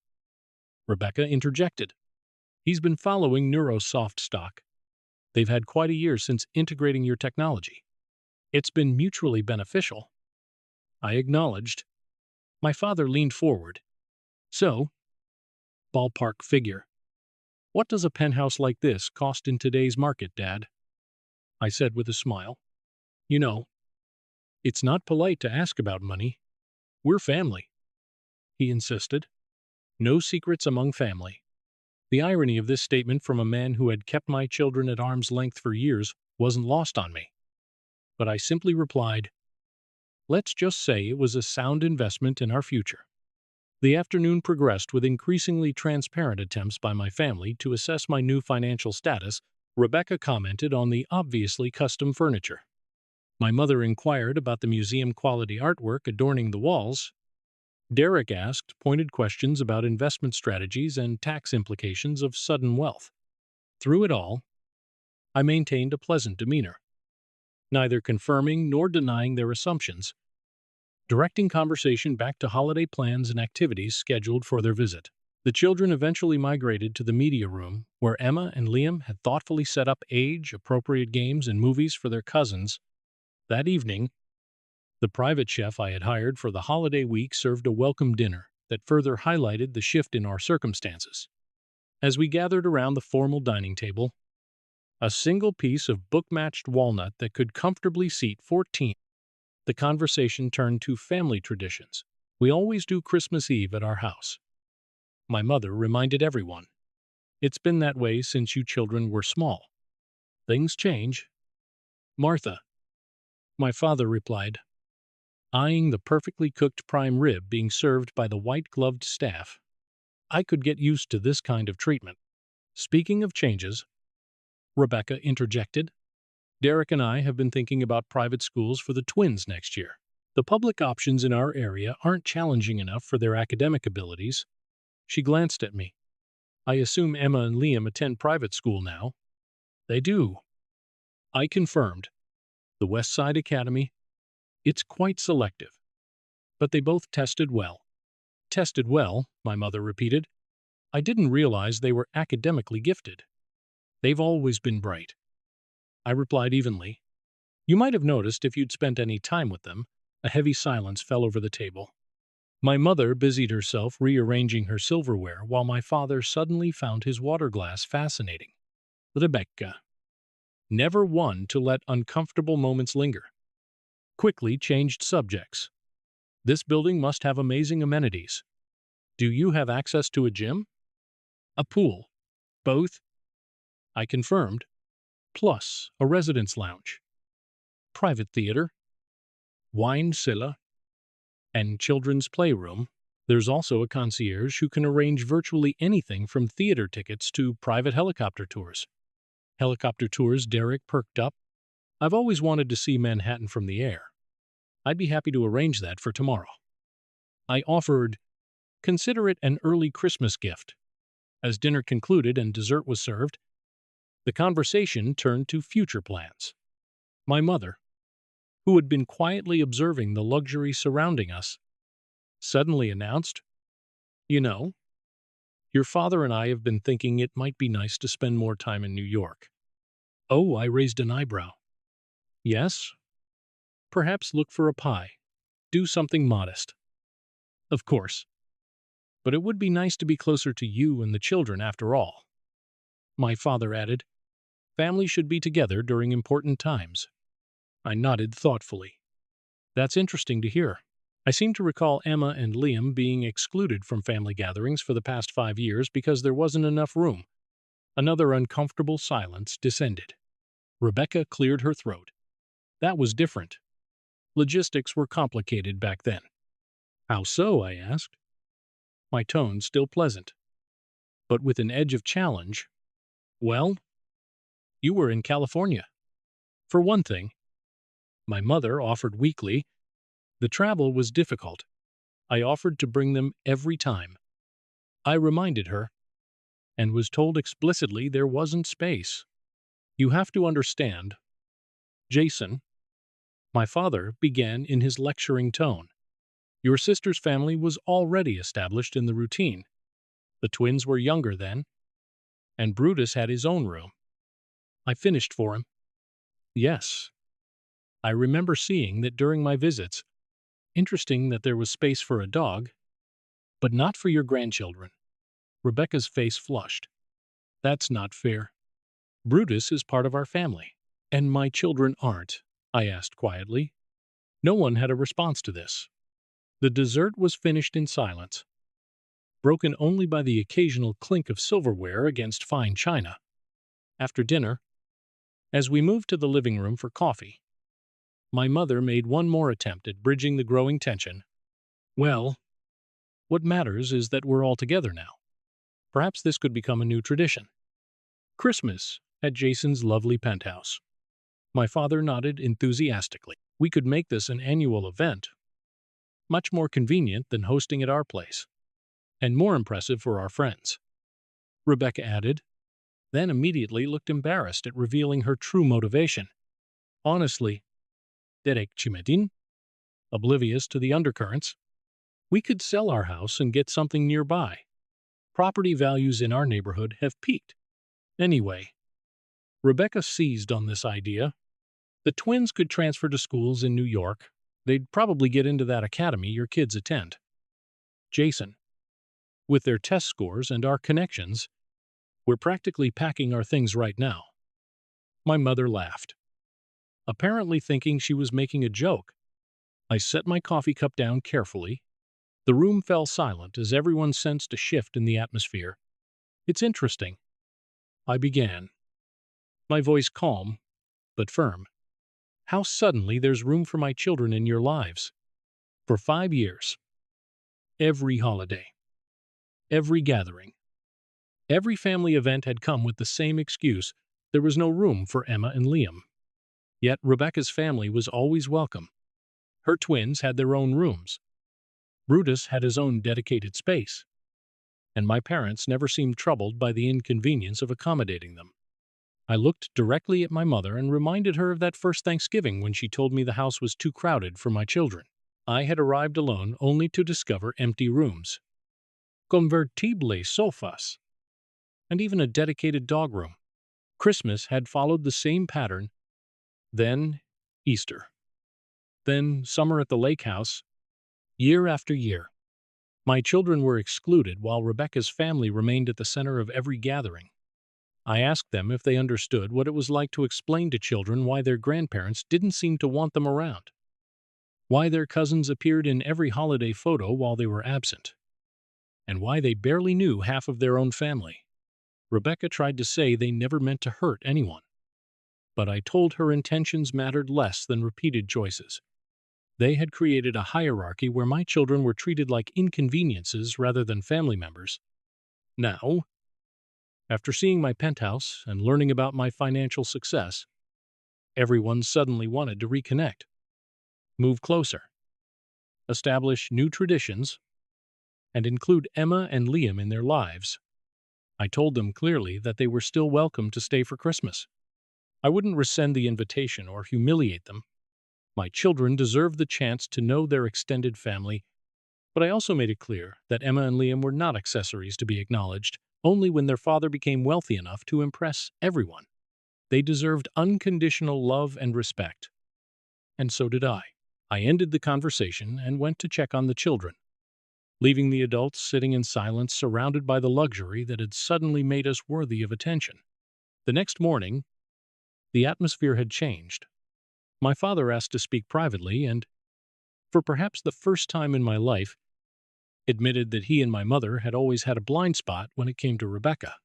Rebecca interjected. He's been following Neurosoft stock. They've had quite a year since integrating your technology. It's been mutually beneficial, I acknowledged. My father leaned forward. So, ballpark figure. What does a penthouse like this cost in today's market, Dad? I said with a smile. You know, it's not polite to ask about money. We're family, he insisted. No secrets among family. The irony of this statement from a man who had kept my children at arm's length for years wasn't lost on me. But I simply replied, let's just say it was a sound investment in our future. The afternoon progressed with increasingly transparent attempts by my family to assess my new financial status. Rebecca commented on the obviously custom furniture. My mother inquired about the museum-quality artwork adorning the walls. Derek asked pointed questions about investment strategies and tax implications of sudden wealth. Through it all, I maintained a pleasant demeanor, neither confirming nor denying their assumptions, directing conversation back to holiday plans and activities scheduled for their visit. The children eventually migrated to the media room, where Emma and Liam had thoughtfully set up age-appropriate games and movies for their cousins. That evening, the private chef I had hired for the holiday week served a welcome dinner that further highlighted the shift in our circumstances. As we gathered around the formal dining table, a single piece of book-matched walnut that could comfortably seat 14, the conversation turned to family traditions. We always do Christmas Eve at our house. My mother reminded everyone. It's been that way since you children were small. Things change. Martha, my father replied, eyeing the perfectly cooked prime rib being served by the white-gloved staff. I could get used to this kind of treatment. Speaking of changes, Rebecca interjected, Derek and I have been thinking about private schools for the twins next year. The public options in our area aren't challenging enough for their academic abilities. She glanced at me. I assume Emma and Liam attend private school now. They do. I confirmed. The West Side Academy. It's quite selective. But they both tested well. Tested well, my mother repeated. I didn't realize they were academically gifted. They've always been bright. I replied evenly. You might have noticed if you'd spent any time with them. A heavy silence fell over the table. My mother busied herself rearranging her silverware while my father suddenly found his water glass fascinating. Rebecca, never one to let uncomfortable moments linger, quickly changed subjects. This building must have amazing amenities. Do you have access to a gym? A pool? Both? I confirmed. Plus a residence lounge. Private theater? Wine cellar? And children's playroom. There's also a concierge who can arrange virtually anything from theater tickets to private helicopter tours. Helicopter tours, Derek perked up. I've always wanted to see Manhattan from the air. I'd be happy to arrange that for tomorrow. I offered, consider it an early Christmas gift. As dinner concluded and dessert was served, the conversation turned to future plans. My mother, who had been quietly observing the luxury surrounding us, suddenly announced, You know, your father and I have been thinking it might be nice to spend more time in New York. Oh, I raised an eyebrow. Yes? Perhaps look for a pie. Do something modest. Of course. But it would be nice to be closer to you and the children after all. My father added, Family should be together during important times. I nodded thoughtfully. That's interesting to hear. I seem to recall Emma and Liam being excluded from family gatherings for the past 5 years because there wasn't enough room. Another uncomfortable silence descended. Rebecca cleared her throat. That was different. Logistics were complicated back then. How so? I asked. My tone still pleasant, but with an edge of challenge. Well, you were in California. For one thing, my mother offered weekly. The travel was difficult. I offered to bring them every time. I reminded her, and was told explicitly there wasn't space. You have to understand. Jason, my father began in his lecturing tone. Your sister's family was already established in the routine. The twins were younger then, and Brutus had his own room. I finished for him. Yes. I remember seeing that during my visits. Interesting that there was space for a dog, but not for your grandchildren. Rebecca's face flushed. That's not fair. Brutus is part of our family, and my children aren't, I asked quietly. No one had a response to this. The dessert was finished in silence, broken only by the occasional clink of silverware against fine china. After dinner, as we moved to the living room for coffee, my mother made one more attempt at bridging the growing tension. Well, what matters is that we're all together now. Perhaps this could become a new tradition. Christmas at Jason's lovely penthouse. My father nodded enthusiastically. We could make this an annual event. Much more convenient than hosting at our place. And more impressive for our friends. Rebecca added, then immediately looked embarrassed at revealing her true motivation. Honestly, Derek Chimedin, oblivious to the undercurrents, we could sell our house and get something nearby. Property values in our neighborhood have peaked. Anyway, Rebecca seized on this idea. The twins could transfer to schools in New York. They'd probably get into that academy your kids attend. Jason, with their test scores and our connections, we're practically packing our things right now. My mother laughed, apparently thinking she was making a joke. I set my coffee cup down carefully. The room fell silent as everyone sensed a shift in the atmosphere. "It's interesting," I began, my voice calm but firm. "How suddenly there's room for my children in your lives. For 5 years, every holiday, every gathering, every family event had come with the same excuse: there was no room for Emma and Liam. Yet Rebecca's family was always welcome. Her twins had their own rooms. Brutus had his own dedicated space. And my parents never seemed troubled by the inconvenience of accommodating them." I looked directly at my mother and reminded her of that first Thanksgiving when she told me the house was too crowded for my children. I had arrived alone only to discover empty rooms, convertible sofas, and even a dedicated dog room. Christmas had followed the same pattern, then Easter, then summer at the lake house, year after year. My children were excluded while Rebecca's family remained at the center of every gathering. I asked them if they understood what it was like to explain to children why their grandparents didn't seem to want them around, why their cousins appeared in every holiday photo while they were absent, and why they barely knew half of their own family. Rebecca tried to say they never meant to hurt anyone, but I told her intentions mattered less than repeated choices. They had created a hierarchy where my children were treated like inconveniences rather than family members. Now, after seeing my penthouse and learning about my financial success, everyone suddenly wanted to reconnect, move closer, establish new traditions, and include Emma and Liam in their lives. I told them clearly that they were still welcome to stay for Christmas. I wouldn't rescind the invitation or humiliate them. My children deserved the chance to know their extended family, but I also made it clear that Emma and Liam were not accessories to be acknowledged only when their father became wealthy enough to impress everyone. They deserved unconditional love and respect. And so did I. I ended the conversation and went to check on the children, leaving the adults sitting in silence, surrounded by the luxury that had suddenly made us worthy of attention. The next morning, the atmosphere had changed. My father asked to speak privately and, for perhaps the first time in my life, admitted that he and my mother had always had a blind spot when it came to Rebecca.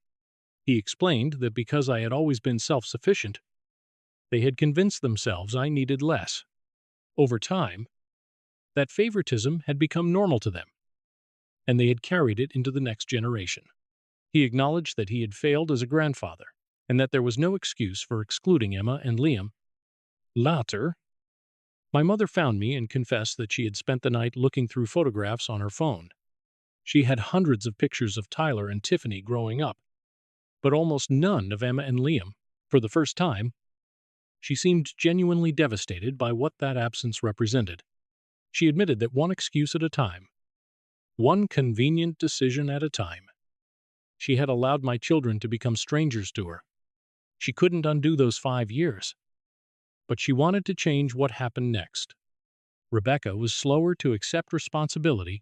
He explained that because I had always been self-sufficient, they had convinced themselves I needed less. Over time, that favoritism had become normal to them, and they had carried it into the next generation. He acknowledged that he had failed as a grandfather, and that there was no excuse for excluding Emma and Liam. Later, my mother found me and confessed that she had spent the night looking through photographs on her phone. She had hundreds of pictures of Tyler and Tiffany growing up, but almost none of Emma and Liam. For the first time, she seemed genuinely devastated by what that absence represented. She admitted that one excuse at a time, one convenient decision at a time, she had allowed my children to become strangers to her. She couldn't undo those 5 years, but she wanted to change what happened next. Rebecca was slower to accept responsibility.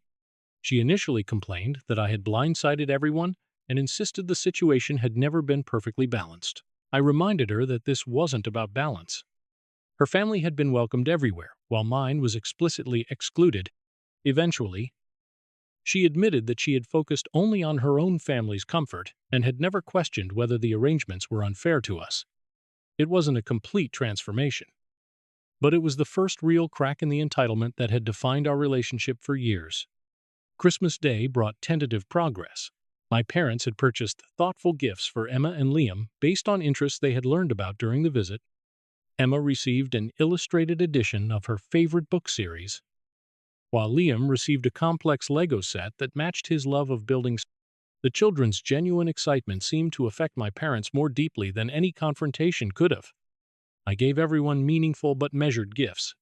She initially complained that I had blindsided everyone and insisted the situation had never been perfectly balanced. I reminded her that this wasn't about balance. Her family had been welcomed everywhere, while mine was explicitly excluded. Eventually, she admitted that she had focused only on her own family's comfort and had never questioned whether the arrangements were unfair to us. It wasn't a complete transformation, but it was the first real crack in the entitlement that had defined our relationship for years. Christmas Day brought tentative progress. My parents had purchased thoughtful gifts for Emma and Liam based on interests they had learned about during the visit. Emma received an illustrated edition of her favorite book series, while Liam received a complex Lego set that matched his love of building. The children's genuine excitement seemed to affect my parents more deeply than any confrontation could have. I gave everyone meaningful but measured gifts.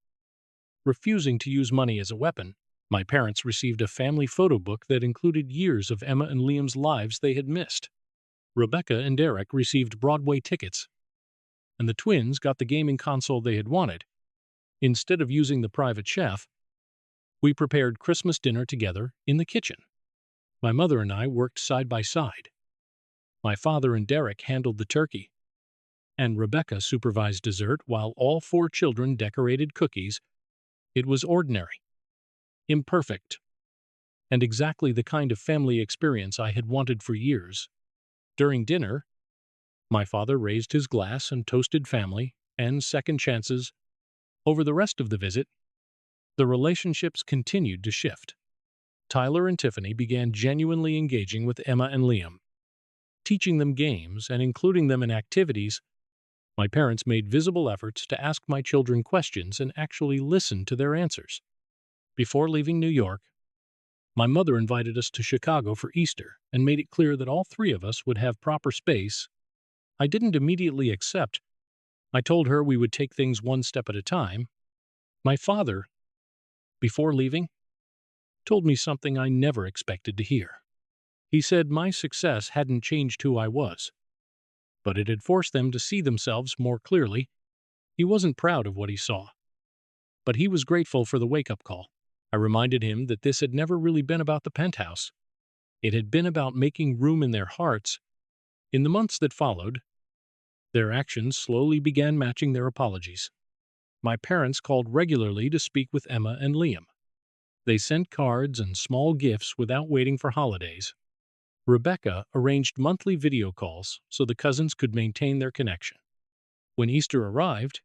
Refusing to use money as a weapon, my parents received a family photo book that included years of Emma and Liam's lives they had missed. Rebecca and Derek received Broadway tickets, and the twins got the gaming console they had wanted. Instead of using the private chef, we prepared Christmas dinner together in the kitchen. My mother and I worked side by side. My father and Derek handled the turkey, and Rebecca supervised dessert while all 4 children decorated cookies. It was ordinary, imperfect, and exactly the kind of family experience I had wanted for years. During dinner, my father raised his glass and toasted family and second chances. Over the rest of the visit, the relationships continued to shift. Tyler and Tiffany began genuinely engaging with Emma and Liam, teaching them games and including them in activities. My parents made visible efforts to ask my children questions and actually listen to their answers. Before leaving New York, my mother invited us to Chicago for Easter and made it clear that all three of us would have proper space. I didn't immediately accept. I told her we would take things one step at a time. My father, before leaving, told me something I never expected to hear. He said my success hadn't changed who I was, but it had forced them to see themselves more clearly. He wasn't proud of what he saw, but he was grateful for the wake-up call. I reminded him that this had never really been about the penthouse. It had been about making room in their hearts. In the months that followed, their actions slowly began matching their apologies. My parents called regularly to speak with Emma and Liam. They sent cards and small gifts without waiting for holidays. Rebecca arranged monthly video calls so the cousins could maintain their connection. When Easter arrived,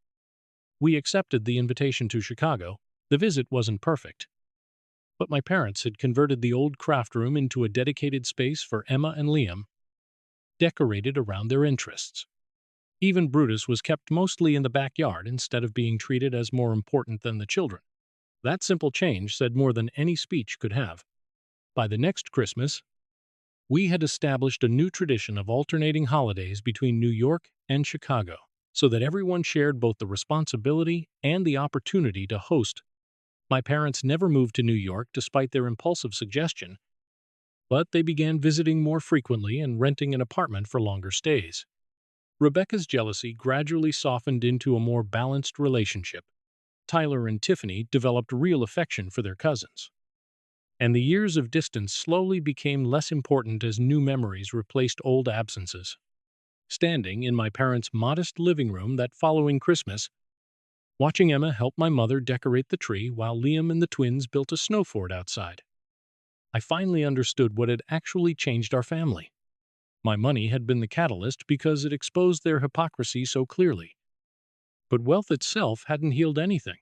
we accepted the invitation to Chicago. The visit wasn't perfect, but my parents had converted the old craft room into a dedicated space for Emma and Liam, decorated around their interests. Even Brutus was kept mostly in the backyard instead of being treated as more important than the children. That simple change said more than any speech could have. By the next Christmas, we had established a new tradition of alternating holidays between New York and Chicago, so that everyone shared both the responsibility and the opportunity to host. My parents never moved to New York despite their impulsive suggestion, but they began visiting more frequently and renting an apartment for longer stays. Rebecca's jealousy gradually softened into a more balanced relationship. Tyler and Tiffany developed real affection for their cousins, and the years of distance slowly became less important as new memories replaced old absences. Standing in my parents' modest living room that following Christmas, watching Emma help my mother decorate the tree while Liam and the twins built a snow fort outside, I finally understood what had actually changed our family. My money had been the catalyst because it exposed their hypocrisy so clearly. But wealth itself hadn't healed anything.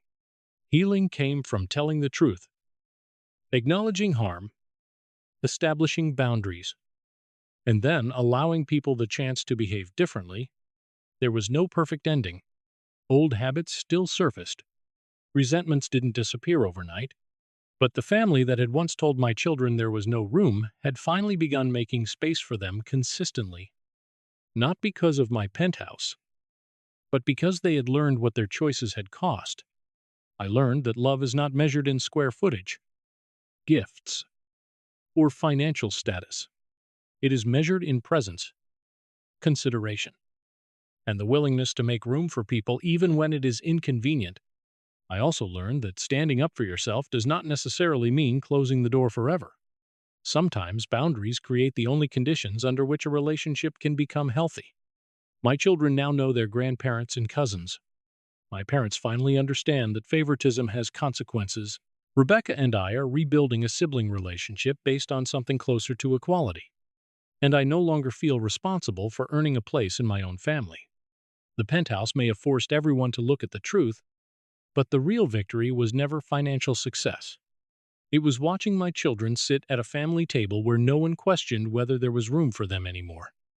Healing came from telling the truth, acknowledging harm, establishing boundaries, and then allowing people the chance to behave differently. There was no perfect ending. Old habits still surfaced. Resentments didn't disappear overnight. But the family that had once told my children there was no room had finally begun making space for them consistently. Not because of my penthouse, but because they had learned what their choices had cost. I learned that love is not measured in square footage, gifts, or financial status. It is measured in presence, consideration, and the willingness to make room for people even when it is inconvenient. I also learned that standing up for yourself does not necessarily mean closing the door forever. Sometimes boundaries create the only conditions under which a relationship can become healthy. My children now know their grandparents and cousins. My parents finally understand that favoritism has consequences. Rebecca and I are rebuilding a sibling relationship based on something closer to equality. And I no longer feel responsible for earning a place in my own family. The penthouse may have forced everyone to look at the truth, but the real victory was never financial success. It was watching my children sit at a family table where no one questioned whether there was room for them anymore.